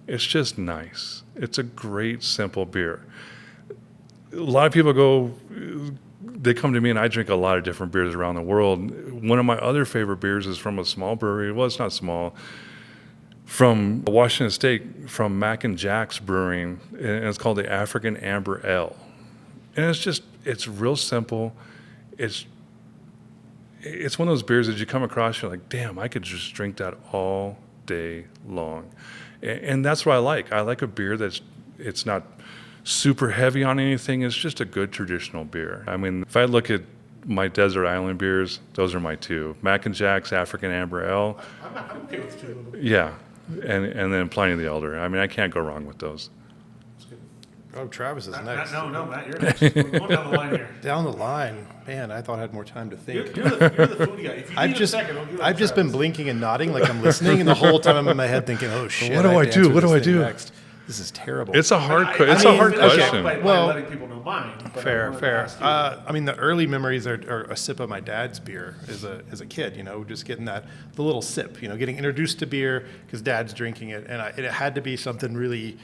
It's just nice. It's a great, simple beer. A lot of people they come to me, and I drink a lot of different beers around the world. One of my other favorite beers is from a small brewery. Well, it's not small. From Washington State, from Mac and Jack's Brewing, and it's called the African Amber Ale. And it's real simple. It's one of those beers that you come across, you're like, damn, I could just drink that all day long. And that's what I like. I like a beer it's not super heavy on anything. It's just a good traditional beer. I mean, if I look at my desert island beers, those are my two. Mac and Jack's African Amber Ale. I'm okay with two. Yeah. And then Pliny the Elder. I mean, I can't go wrong with those. Oh, Travis is next. No, Matt, you're next. We're going down the line here. Down the line, man. I thought I had more time to think. You're the foodie guy. If you need a second, I'll give it I've to just been Travis. blinking and nodding like I'm listening, and the whole time I'm in my head thinking, "Oh shit! What do I do? What do I do?" Next? This is terrible. It's a hard I question. finish by Well, letting people know mine. But I Fair. wanted to ask you. I mean, the early memories are a sip of my dad's beer as a kid. Just getting the little sip. Getting introduced to beer because dad's drinking it, and it had to be something really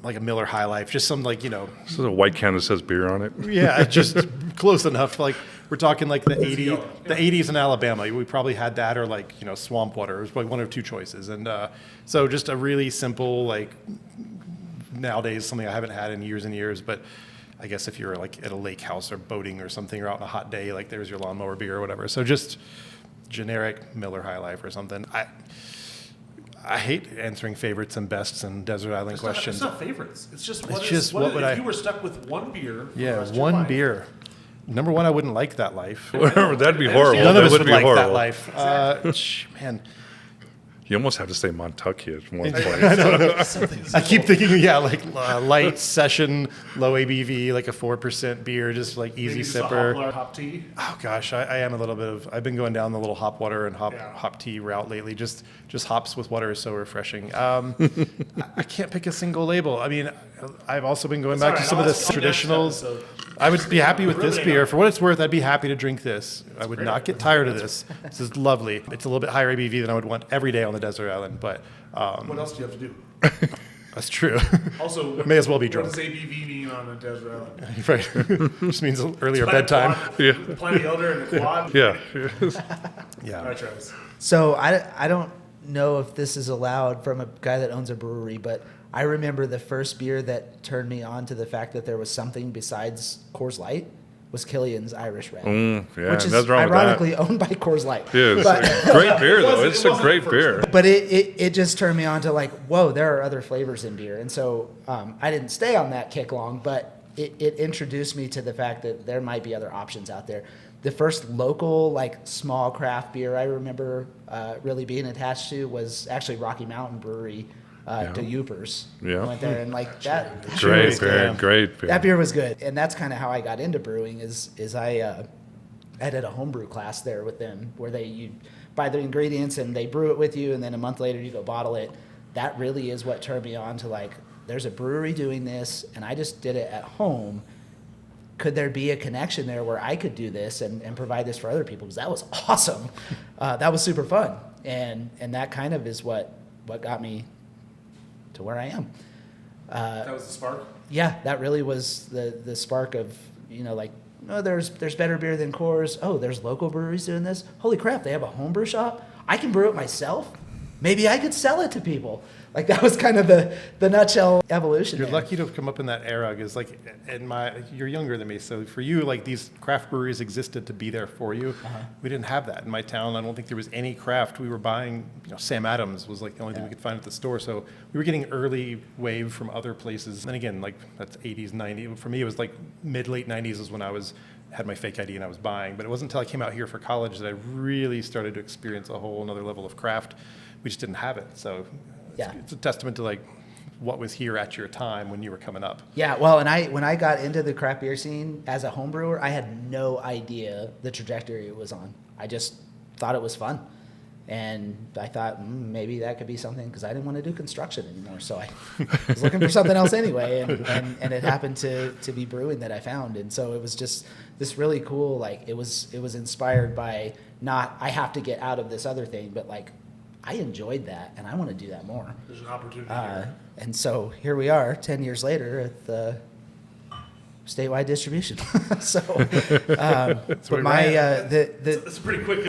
like a Miller High Life, just some So the white can that says beer on it. yeah, just close enough. Like we're talking like the 80s in Alabama. We probably had that or swamp water. It was like one of two choices, and so just a really simple nowadays something I haven't had in years and years, but. I guess if you're at a lake house or boating or something, or out on a hot day, there's your lawnmower beer or whatever. So just generic Miller High Life or something. I hate answering favorites and bests and desert island questions. It's not favorites. It's just what if you were stuck with one beer. For the Yeah, rest of your one life. beer. Number one, I wouldn't like that life. That'd be horrible. None of That us would would be like horrible. that life. Man, You almost have to say Montucky at one point. I keep thinking, light session, low ABV, like a 4% beer, just easy Maybe just a sipper. hop tea. Oh gosh, I am a little bit of. I've been going down the little hop water and hop tea route lately. Just hops with water is so refreshing. I can't pick a single label. I mean, I've also been going back to some of the traditionals. I would be happy with this beer. For what it's worth, I'd be happy to drink this. I would not get tired of this. This is lovely. It's a little bit higher ABV than I would want every day on the desert island. But What else do you have to do? That's true. Also, May as well be what drunk. does ABV mean on a desert island? Right. Just means earlier bedtime. Plenty elder and a quad. Yeah. Yeah. All right, Travis. So I don't know if this is allowed from a guy that owns a brewery, but I remember the first beer that turned me on to the fact that there was something besides Coors Light was Killian's Irish Red, Yeah, which is nothing wrong with that. ironically owned by Coors Light. Yeah, it's But- a great beer, though. wasn't- It's it a wasn't great the beer. first. But it just turned me on to like, whoa, there are other flavors in beer. And so I didn't stay on that kick long, but it introduced me to the fact that there might be other options out there. The first local, like small craft beer I remember really being attached to was actually Rocky Mountain Brewery to Youpers. Yeah. Went there and like that. Great beer, Yeah. great beer. That beer was good. And that's kind of how I got into brewing is I did a homebrew class there with them where you buy the ingredients and they brew it with you, and then a month later you go bottle it. That really is what turned me on to like, there's a brewery doing this and I just did it at home. Could there be a connection there where I could do this and provide this for other people? Because that was awesome. That was super fun. And that kind of is what got me to where I am. That was the spark. Yeah, that really was the spark of, like, oh, there's better beer than Coors. Oh, there's local breweries doing this. Holy crap, they have a homebrew shop. I can brew it myself. Maybe I could sell it to people. Like that was kind of the nutshell evolution. You're there. lucky to have come up in that era because, like, you're younger than me, so for you, like, these craft breweries existed to be there for you. We didn't have that in my town. I don't think there was any craft. We were buying, Sam Adams was like the only thing we could find at the store. So we were getting early wave from other places. And again, like that's 80s, 90s. For me, it was like late 90s is when I had my fake ID and I was buying. But it wasn't until I came out here for college that I really started to experience a whole another level of craft. We just didn't have it. So it's a testament to like what was here at your time when you were coming up. Yeah, well, and when I got into the craft beer scene as a home brewer, I had no idea the trajectory it was on. I just thought it was fun. And I thought maybe that could be something because I didn't want to do construction anymore. So I was looking for something else anyway. And it happened to be brewing that I found. And so it was just this really cool, like it was inspired by not, I have to get out of this other thing, but like, I enjoyed that, and I want to do that more. There's an opportunity here. And so here we are, 10 years later, at the statewide distribution. So, but my It's pretty quick.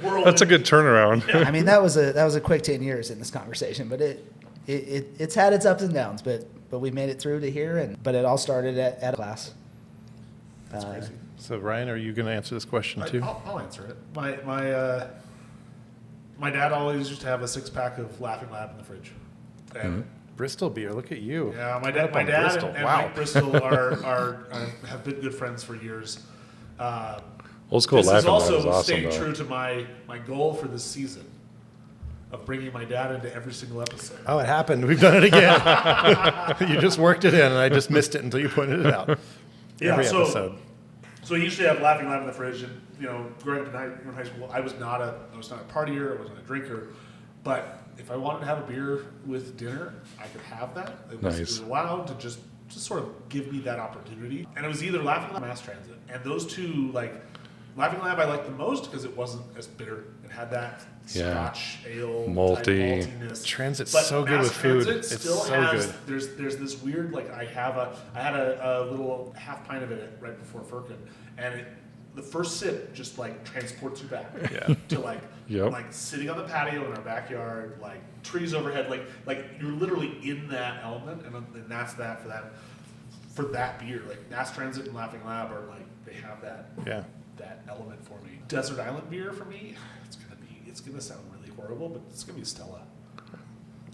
Whirlwind. That's a good turnaround. I mean, that was a quick 10 years in this conversation, but it's had its ups and downs, but we made it through to here, but it all started at a class. That's crazy. So Ryan, are you going to answer this question too? I'll answer it. My dad always used to have a 6-pack of Laughing Lab in the fridge. And Bristol beer, look at you. yeah, my Up dad on Bristol. and Wow. Mike Bristol have been good friends for years. Old school This is Laughing Lab also is awesome, staying though. true to my goal for this season of bringing my dad into every single episode. Oh, it happened. We've done it again. You just worked it in, and I just missed it until you pointed it out. Every episode. So he used to have Laughing Lab in the fridge, and growing up in high school, I was not a partier, I wasn't a drinker, but if I wanted to have a beer with dinner, I could have that. It was allowed to just sort of give me that opportunity, and it was either Laughing Lab or Mass Transit, and those two, like Laughing Lab, I liked the most because it wasn't as bitter. It had that Scotch ale malty type maltiness. Transit's But so good Mass with food. Transit It's still so has, good. There's this weird, like I had a little half pint of it right before Firkin, and the first sip just like transports you back to like sitting on the patio in our backyard, like trees overhead, like you're literally in that element, and that's that for that beer. Like Mass Transit and Laughing Lab are like they have that element for me. Desert Island beer for me, it's gonna sound really horrible, but it's gonna be Stella.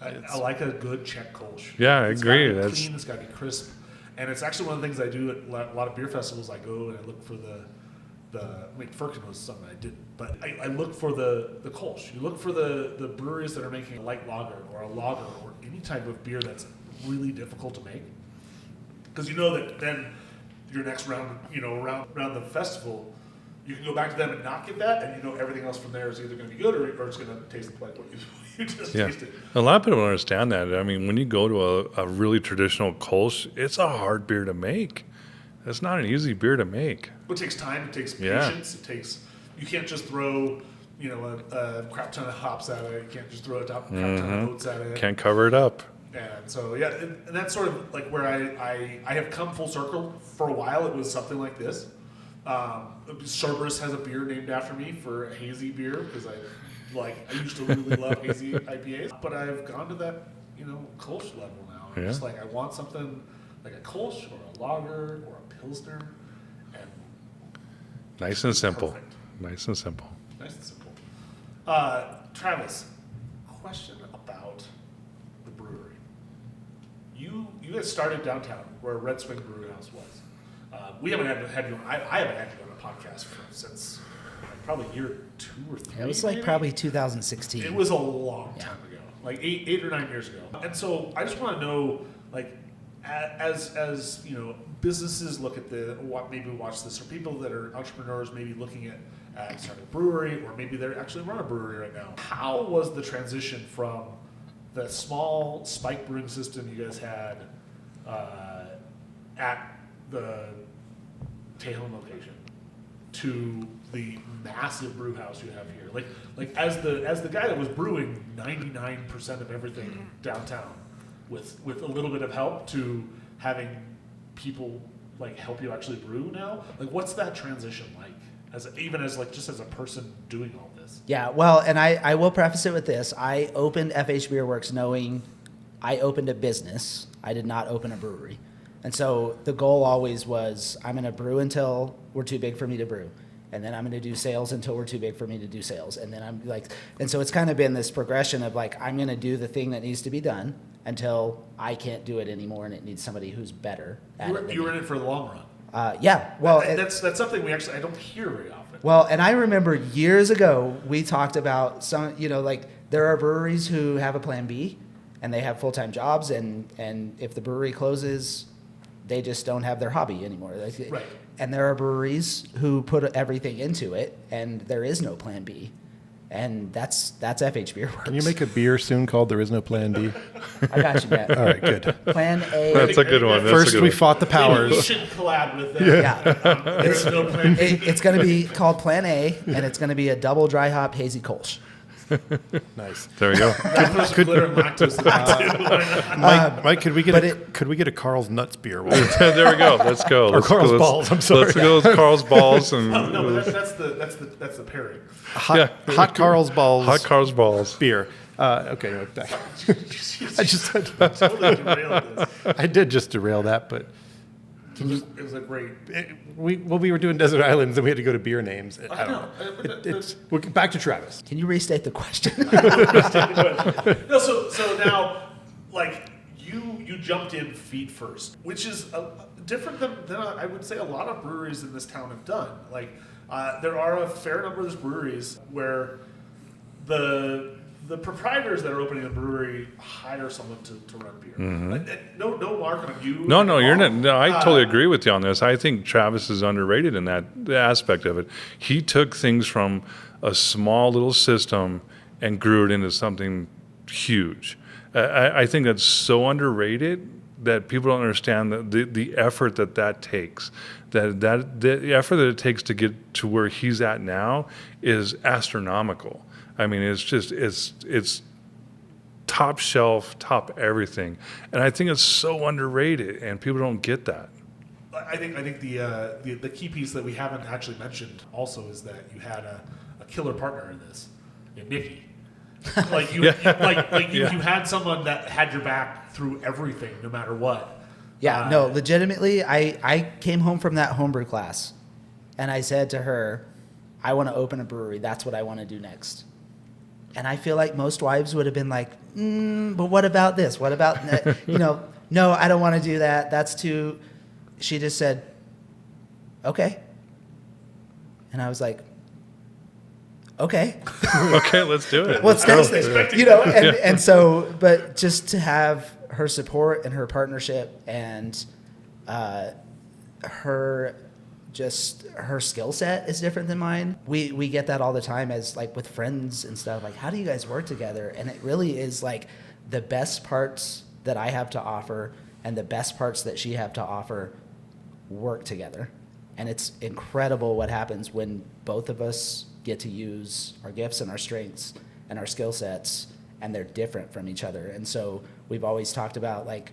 I like a good Czech Kolsch. Yeah, I It's agree. gotta be clean, it's got to be crisp. And it's actually one of the things I do at a lot of beer festivals. I go and I look for Firkin was something I didn't, but I look for the Kolsch. You look for the breweries that are making a light lager or a lager or any type of beer that's really difficult to make. Because you know that then your next round, around the festival, you can go back to them and not get that, and everything else from there is either going to be good or it's going to taste like what you just tasted. A lot of people don't understand that. I mean, when you go to a really traditional Kolsch, it's a hard beer to make. It's not an easy beer to make. It takes time. It takes patience. You can't just throw a crap ton of hops at it. You can't just throw a crap ton of oats at it. Can't cover it up. And so, yeah, and that's sort of like where I have come full circle. For a while, it was something like this. Cerberus has a beer named after me for a hazy beer because I used to really love hazy IPAs, but I've gone to that, Kolsch level now. I'm just like, I want something like a Kolsch or a lager or a Pilsner. And Nice and simple. Perfect. Nice and simple. Nice and simple. Travis, question about the brewery. You guys started downtown where Red Swing Brew House was. We haven't had you on. I haven't had you on a podcast since probably year 2 or 3. It was like maybe? probably 2016. It was a long time ago, like 8 or 9 years ago. And so I just want to know, like, as businesses look at maybe watch this, or people that are entrepreneurs maybe looking at starting a brewery, or maybe they actually run a brewery right now. How was the transition from the small spike brewing system you guys had at the Tejon location to the massive brew house you have here? Like as the guy that was brewing 99% of everything downtown with a little bit of help, to having people like help you actually brew now. Like, what's that transition like? Even as a person doing all this. Yeah, well, and I will preface it with this. I opened FH Beerworks knowing I opened a business. I did not open a brewery. And so the goal always was, I'm going to brew until we're too big for me to brew. And then I'm going to do sales until we're too big for me to do sales. And then and so it's kind of been this progression of like, I'm going to do the thing that needs to be done until I can't do it anymore and it needs somebody who's better at it. You were in it for the long run. Yeah. Well, that's something I don't hear very often. Well, and I remember years ago, we talked about some, like there are breweries who have a plan B and they have full-time jobs, and if the brewery closes, they just don't have their hobby anymore. Right. And there are breweries who put everything into it and there is no plan B. And that's FH Beerworks. Can you make a beer soon called There Is No Plan B? I got you, Matt. All right, good. Plan A. That's a good one. First, we fought the We powers. should collab with them. Yeah. There's no plan. It's going to be called Plan A, and it's going to be a double dry hop hazy Kolsch. Nice. There we go. Throw some glitter and lactose in that too. Mike, could we get a Carl's Nuts beer? There we go. Let's go. Or Carl's Balls, I'm sorry. Let's go with Carl's Balls and No, but that's the pairing. Hot Carl's Balls. hot Carl's Balls. beer. Okay, no, back. I just Totally derailed this. I did just derail that, but It was a great. we were doing desert islands and we had to go to beer names. I don't know. We're back to Travis. Can you restate the question? No, so now, like, you jumped in feet first, which is different than I would say a lot of breweries in this town have done. Like, there are a fair number of those breweries where the proprietors that are opening a brewery hire someone to run beer. Mm-hmm. No mark on you. No, you're not. No, I totally agree with you on this. I think Travis is underrated in that aspect of it. He took things from a small little system and grew it into something huge. I think that's so underrated that people don't understand the effort that takes. That the effort that it takes to get to where he's at now is astronomical. I mean, it's top shelf, top everything, and I think it's so underrated, and people don't get that. I think the key piece that we haven't actually mentioned also is that you had a killer partner in this, in Nikki. Like you had someone that had your back through everything, no matter what. Yeah, no, legitimately, I came home from that homebrew class, and I said to her, I want to open a brewery. That's what I want to do next. And I feel like most wives would have been like, but what about this? What about, no, I don't want to do that. That's too, she just said, okay. And I was like, okay. Okay, let's do it. What's next? And so, but just to have her support and her partnership and her skill set is different than mine. We get that all the time as like with friends and stuff. Like, how do you guys work together? And it really is like the best parts that I have to offer and the best parts that she have to offer work together. And it's incredible what happens when both of us get to use our gifts and our strengths and our skill sets and they're different from each other. And so we've always talked about, like,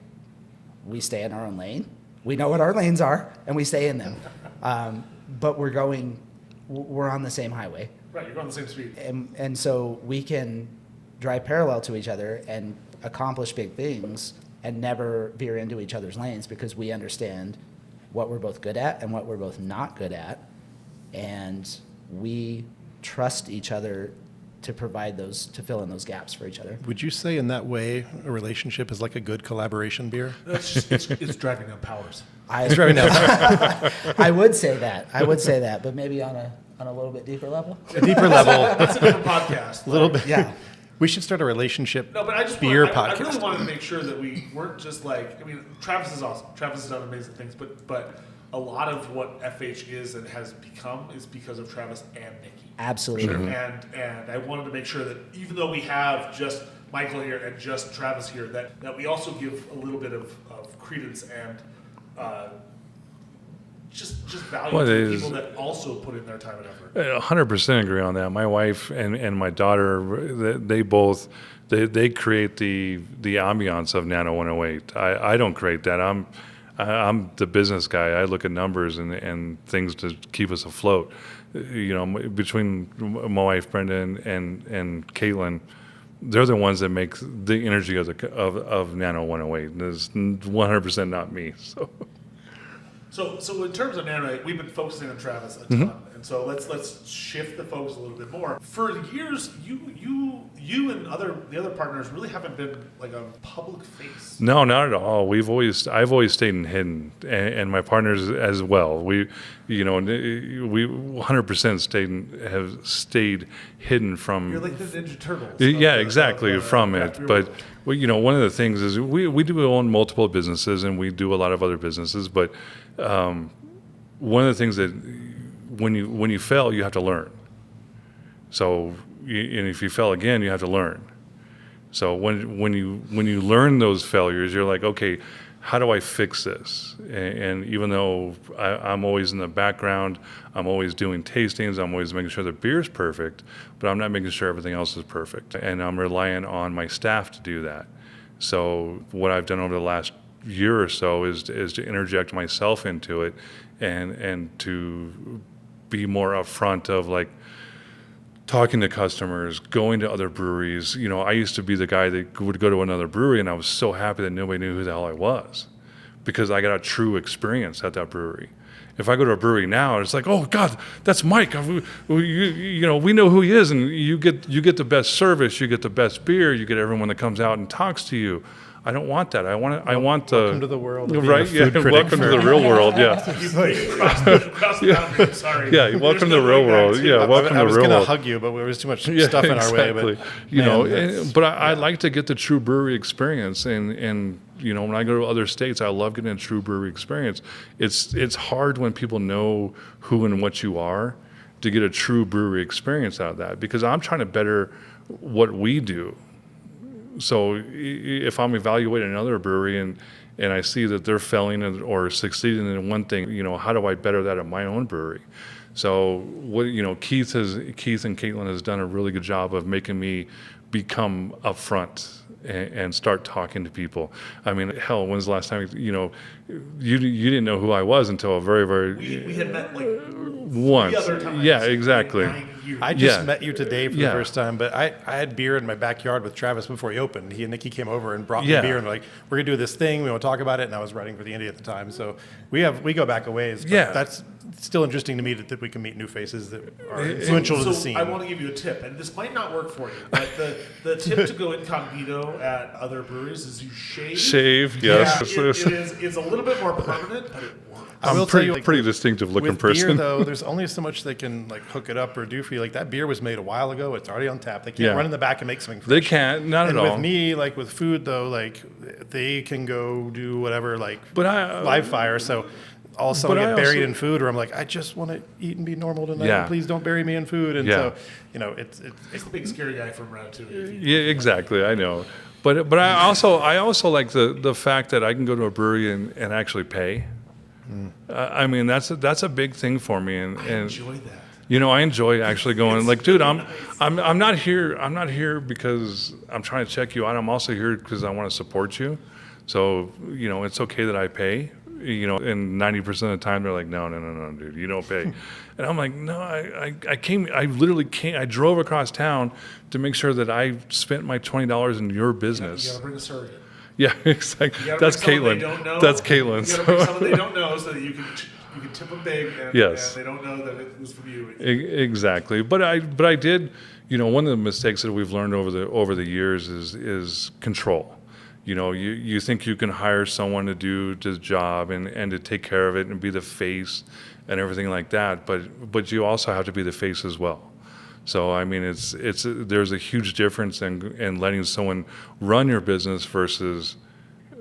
we stay in our own lane. We know what our lanes are, and we stay in them. But we're on the same highway. Right, you're going the same speed. And so we can drive parallel to each other and accomplish big things and never veer into each other's lanes because we understand what we're both good at and what we're both not good at. And we trust each other to provide those, to fill in those gaps for each other. Would you say in that way a relationship is like a good collaboration beer? It's driving down powers. It's driving down. I would say that, but maybe on a little bit deeper level. A deeper level. That's a different podcast. A little bit. Yeah. We should start a relationship No, but I just beer I podcast. really wanted to make sure that we weren't just like, I mean, Travis is awesome. Travis has done amazing things, but a lot of what FH is and has become is because of Travis and Nikki. Absolutely. Sure. And I wanted to make sure that even though we have just Michael here and just Travis here, that we also give a little bit of credence and just value to the people that also put in their time and effort. 100% agree on that. My wife and my daughter, they both create the ambiance of Nano 108. I don't create that. I'm the business guy. I look at numbers and things to keep us afloat. You know, between my wife Brenda and Caitlin, they're the ones that make the energy of Nano 108. It's 100% not me. So in terms of Nano, we've been focusing on Travis a ton, and so let's shift the focus a little bit more. For years, you and the other partners really haven't been like a public face. No, not at all. I've always stayed in hidden, and my partners as well. We 100% have stayed hidden from. You're like the Ninja Turtles. Yeah, exactly, from it. But one of the things is we do own multiple businesses, and we do a lot of other businesses. But one of the things that when you fail, you have to learn. So, and if you fail again, you have to learn. So when you learn those failures, you're like, okay, how do I fix this? And even though I'm always in the background, I'm always doing tastings, I'm always making sure the beer's perfect, but I'm not making sure everything else is perfect. And I'm relying on my staff to do that. So what I've done over the last year or so is to interject myself into it and to be more upfront of like talking to customers, going to other breweries. You know, I used to be the guy that would go to another brewery and I was so happy that nobody knew who the hell I was because I got a true experience at that brewery. If I go to a brewery now, it's like, oh God, that's Mike. We know who he is, and you get the best service, you get the best beer, you get everyone that comes out and talks to you. I don't want that. I want welcome to the world. Right? Yeah. Welcome to the real world. Yeah. Sorry. Yeah. Welcome to the real world. Yeah. Welcome to the real world. I was going to hug you, but there was too much stuff in our way. But I like to get the true brewery experience, and when I go to other states, I love getting a true brewery experience. It's hard when people know who and what you are to get a true brewery experience out of that, because I'm trying to better what we do. So if I'm evaluating another brewery and I see that they're failing or succeeding in one thing, how do I better that at my own brewery? So Keith and Caitlin has done a really good job of making me become upfront and start talking to people. I mean, hell, when's the last time you didn't know who I was until a very, very we had met like once. 3 other times. Yeah, exactly. I just met you today for the first time, but I had beer in my backyard with Travis before he opened. He and Nikki came over and brought me beer and we're gonna do this thing. We want to talk about it, and I was writing for the Indie at the time, so we go back a ways. But that's still interesting to me that we can meet new faces that are influential to the scene. I want to give you a tip, and this might not work for you, but the tip to go incognito at other breweries is you shave. Shave, yes. It's a little bit more permanent, but it works. I'm a pretty distinctive looking person. Beer, though, there's only so much they can hook it up or do for you. Like that beer was made a while ago; it's already on tap. They can't run in the back and make something fresh. They can't, not at all. And with me, with food though, they can go do whatever, live fire. So all of a sudden I get buried in food, or I'm like, I just want to eat and be normal tonight. Yeah. Please don't bury me in food. And so it's the big scary guy from Ratatouille. Yeah, exactly. I know. But I also like the fact that I can go to a brewery and actually pay. I mean, that's a big thing for me, and I enjoy that. I enjoy actually going like, dude, I'm not here because I'm trying to check you out. I'm also here because I want to support you. So, it's okay that I pay, and 90% of the time they're like, no, dude, you don't pay. And I'm like, no, I literally came, I drove across town to make sure that I spent my $20 in your business. You gotta bring a surrogate. Yeah, exactly. That's Caitlin. That's Caitlin. You gotta bring someone they don't know so that you can tip them big and, yes. and they don't know that it was from you. Exactly. But I did, one of the mistakes that we've learned over the years is control. You think you can hire someone to do the job and to take care of it and be the face and everything like that, but you also have to be the face as well. So I mean, there's a huge difference in letting someone run your business versus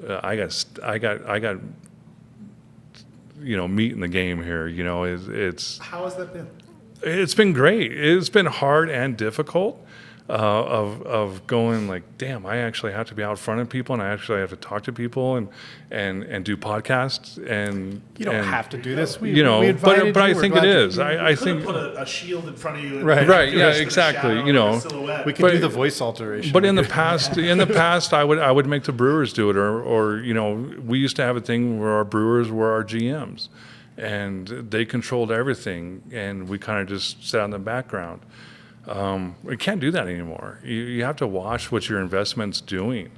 I got meat in the game here. It's How has that been? It's been great. It's been hard and difficult. Of going like, damn, I actually have to be out front of people, and I actually have to talk to people and do podcasts, and you don't have to do this. We but I think it is. I think put a shield in front of you. Right. Yeah. Exactly. We could do the voice alteration. But in the past, I would make the brewers do it, or we used to have a thing where our brewers were our GMs, and they controlled everything, and we kind of just sat in the background. We can't do that anymore. You have to watch what your investment's doing,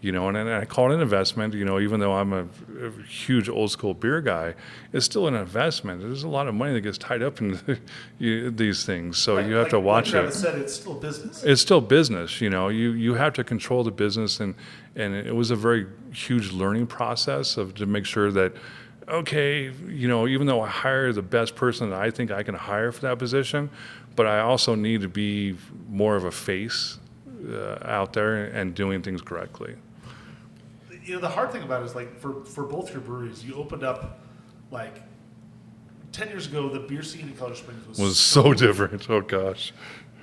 and I call it an investment, even though I'm a huge old school beer guy, it's still an investment. There's a lot of money that gets tied up in these things. So you have to watch it. Said, it's still business. It's still business. You have to control the business, and it was a very huge learning process to make sure that, okay, even though I hire the best person that I think I can hire for that position, but I also need to be more of a face out there and doing things correctly. The hard thing about it is, like, for both your breweries, you opened up, like, 10 years ago, the beer scene in Colorado Springs was so different. Oh, gosh.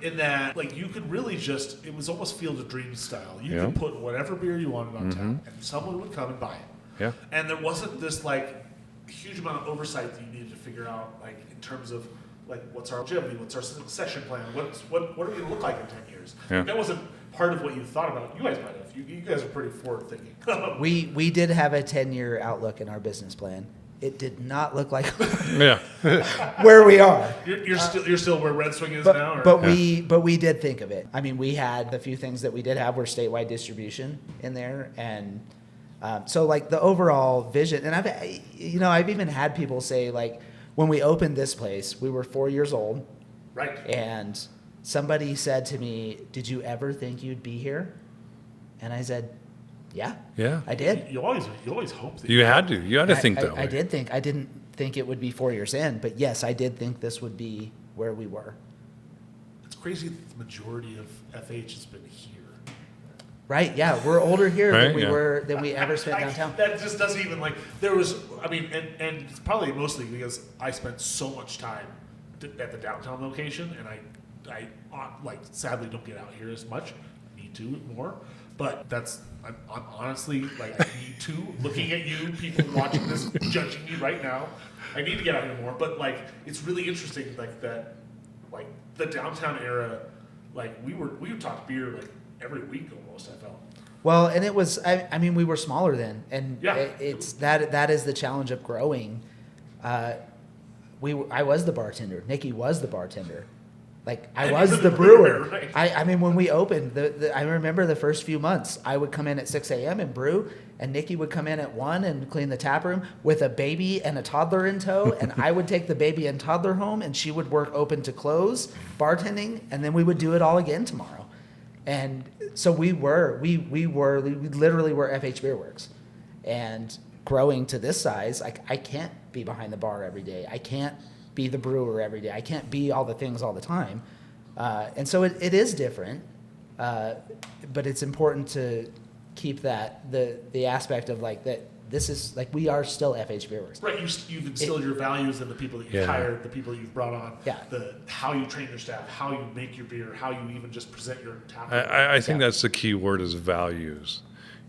In that, like, you could really it was almost Field of Dreams style. You could put whatever beer you wanted on tap, and someone would come and buy it. Yeah. And there wasn't this, like, huge amount of oversight that you needed to figure out, like, in terms of, like, what's our longevity, what's our succession plan, what are we going to look like in 10 years? Yeah. That wasn't part of what you thought about. You guys might have. You guys are pretty forward thinking. We did have a 10-year outlook in our business plan. It did not look like where we are. You're still where Red Swing is now. Or? But we did think of it. I mean, we had the few things that we did have were statewide distribution in there, and so like the overall vision. And I've even had people say, like, when we opened this place, we were 4 years old. Right. And somebody said to me, "Did you ever think you'd be here?" And I said, "Yeah, I did." You always hope that you had to think that way. I did think. I didn't think it would be 4 years in, but yes, I did think this would be where we were. It's crazy that the majority of FH has been here. Right, yeah, we're older here than we ever spent downtown. That just doesn't even, like, there was, I mean, and it's probably mostly because I spent so much time at the downtown location, and I like, sadly don't get out here as much. Need to more, but I'm honestly, like, I need to, looking at you, people watching this, judging me right now, I need to get out here more, but, like, it's really interesting, like, that, like, the downtown era, like, we would talk beer, like, every week almost, I felt. Well, and it was, I mean, we were smaller then, and it's that is the challenge of growing. I was the bartender. Nikki was the bartender. Like, I was the brewer. Right. I mean, when we opened, I remember the first few months, I would come in at 6 a.m. and brew, and Nikki would come in at 1 and clean the tap room with a baby and a toddler in tow, and I would take the baby and toddler home, and she would work open to close, bartending, and then we would do it all again tomorrow. And so we literally were FH Beerworks, and growing to this size, I can't be behind the bar every day. I can't be the brewer every day. I can't be all the things all the time. And so it is different, but it's important to keep that, the aspect of, like, that this is, like, we are still FH Beerworks. Right, you've instilled your values in the people that you've hired, the people you've brought on, how you train your staff, how you make your beer, how you even just present your tap. I think that's the key word, is values.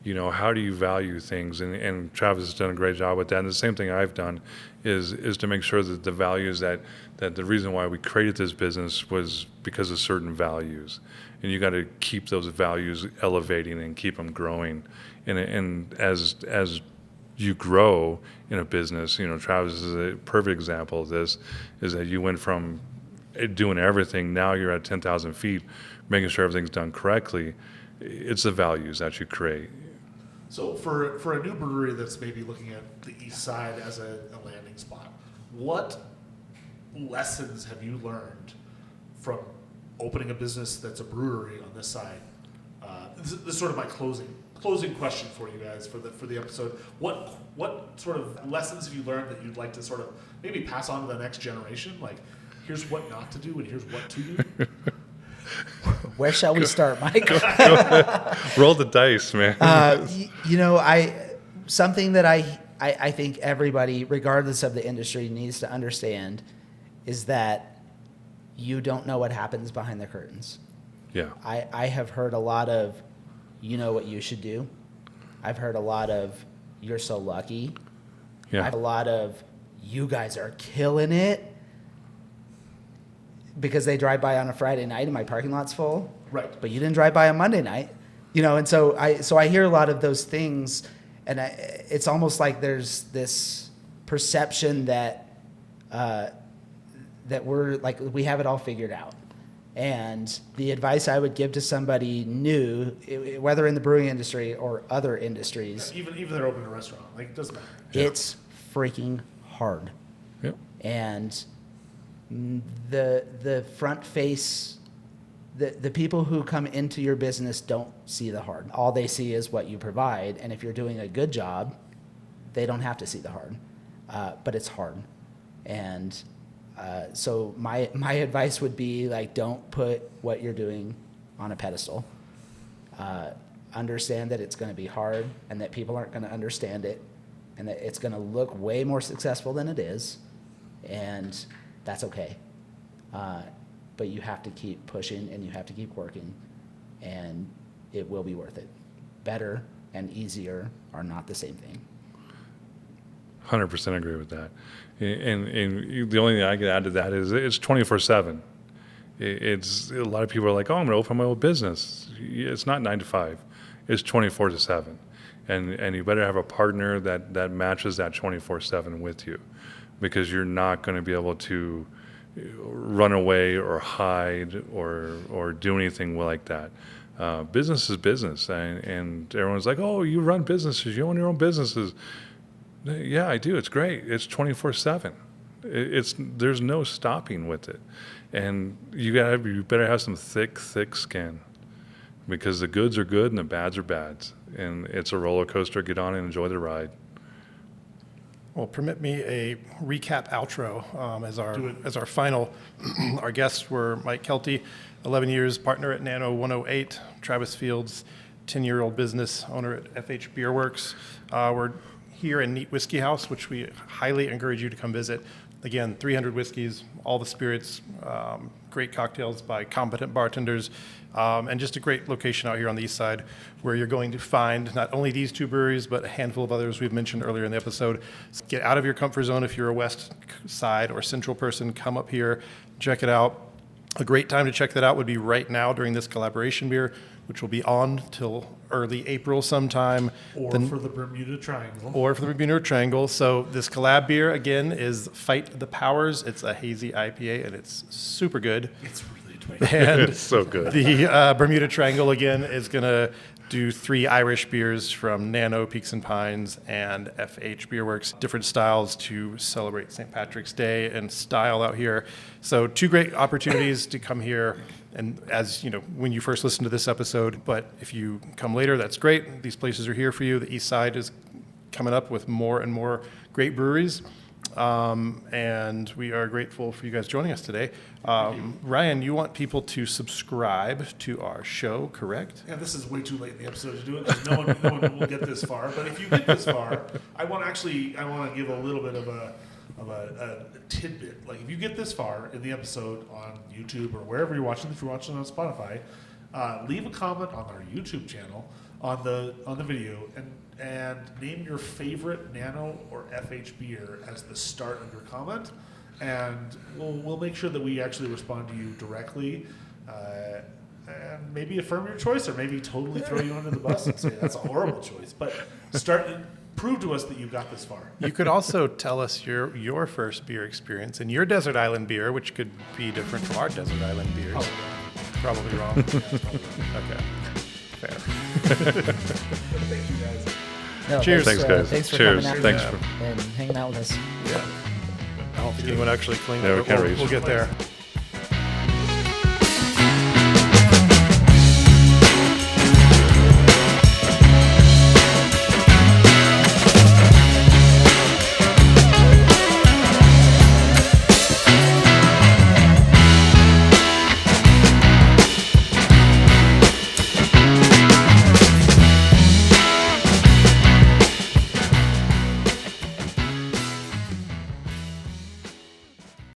how do you value things? And Travis has done a great job with that. And the same thing I've done is to make sure that the values that the reason why we created this business was because of certain values. And you got to keep those values elevating and keep them growing. And as you grow in a business, Travis is a perfect example of this, is that you went from doing everything, now you're at 10,000 feet, making sure everything's done correctly. It's the values that you create. So for a new brewery that's maybe looking at the east side as a landing spot, what lessons have you learned from opening a business that's a brewery on this side? This is sort of my closing question for you guys for the episode. What sort of lessons have you learned that you'd like to sort of maybe pass on to the next generation? Like, here's what not to do and here's what to do. Where shall we start, Mike? Roll the dice, man. Something that I think everybody, regardless of the industry, needs to understand is that you don't know what happens behind the curtains. Yeah. I have heard a lot of, you know what you should do. I've heard a lot of, you're so lucky. Yeah. I have a lot of, you guys are killing it. Because they drive by on a Friday night and my parking lot's full. Right. But you didn't drive by on Monday night. And so I hear a lot of those things, and it's almost like there's this perception that we're like, we have it all figured out. And the advice I would give to somebody new, whether in the brewing industry or other industries, even they're opening a restaurant, like, it doesn't matter. It's freaking hard. Yep. And the front face, the people who come into your business don't see the hard. All they see is what you provide, and if you're doing a good job, they don't have to see the hard. But it's hard, and so my advice would be, like, don't put what you're doing on a pedestal. Understand that it's going to be hard, and that people aren't going to understand it, and that it's going to look way more successful than it is, and that's okay. But you have to keep pushing and you have to keep working, and it will be worth it. Better and easier are not the same thing. 100% agree with that. And the only thing I can add to that is it's 24/7. It's a lot of people are like, oh, I'm going to open my own business. It's not 9 to 5. It's 24/7. And you better have a partner that matches that 24/7 with you, because you're not going to be able to run away or hide or do anything like that. Business is business, and everyone's like, oh, you run businesses, you own your own businesses. Yeah, I do. It's great. It's 24/7. There's no stopping with it, and you better have some thick skin, because the goods are good and the bads are bads, and it's a roller coaster. Get on and enjoy the ride. Well, permit me a recap outro as our final. Our guests were Mike Kelty, 11 years partner at Nano 108, Travis Fields, 10-year-old business owner at FH Beerworks. We're here in Neat Whiskey House, which we highly encourage you to come visit. Again, 300 whiskeys, all the spirits, great cocktails by competent bartenders, and just a great location out here on the east side, where you're going to find not only these two breweries, but a handful of others we've mentioned earlier in the episode. So get out of your comfort zone. If you're a west side or central person, come up here, check it out. A great time to check that out would be right now during this collaboration beer, which will be on till early April sometime. Or for the Bermuda Triangle. So this collab beer, again, is Fight the Powers. It's a hazy IPA, and it's super good. It's really twingy. And it's so good. The Bermuda Triangle, again, is going to do 3 Irish beers from Nano, Peaks and Pines, and FH Beerworks. Different styles to celebrate St. Patrick's Day and style out here. So 2 great opportunities to come here. And as you know, when you first listen to this episode, but if you come later, that's great. These places are here for you. The east side is coming up with more and more great breweries. And we are grateful for you guys joining us today. Ryan, you want people to subscribe to our show, correct? Yeah, this is way too late in the episode to do it, because no one will get this far. But if you get this far, I want to give a little bit of a tidbit. Like, if you get this far in the episode on YouTube or wherever you're watching, if you're watching on Spotify, leave a comment on our YouTube channel on the video and name your favorite Nano or FH beer as the start of your comment, and we'll make sure that we actually respond to you directly, and maybe affirm your choice, or maybe totally throw you under the bus and say that's a horrible choice. But prove to us that you got this far. You could also tell us your first beer experience and your desert island beer, which could be different from our desert island beers. Oh. Probably wrong. Okay. Fair. Thank you, guys. No, Cheers. Thanks, Thanks, guys. Thanks for Cheers. coming out Thanks and hanging out with us. Yeah. I don't think anyone actually claimed Yeah, we it. can't We'll reach. get there.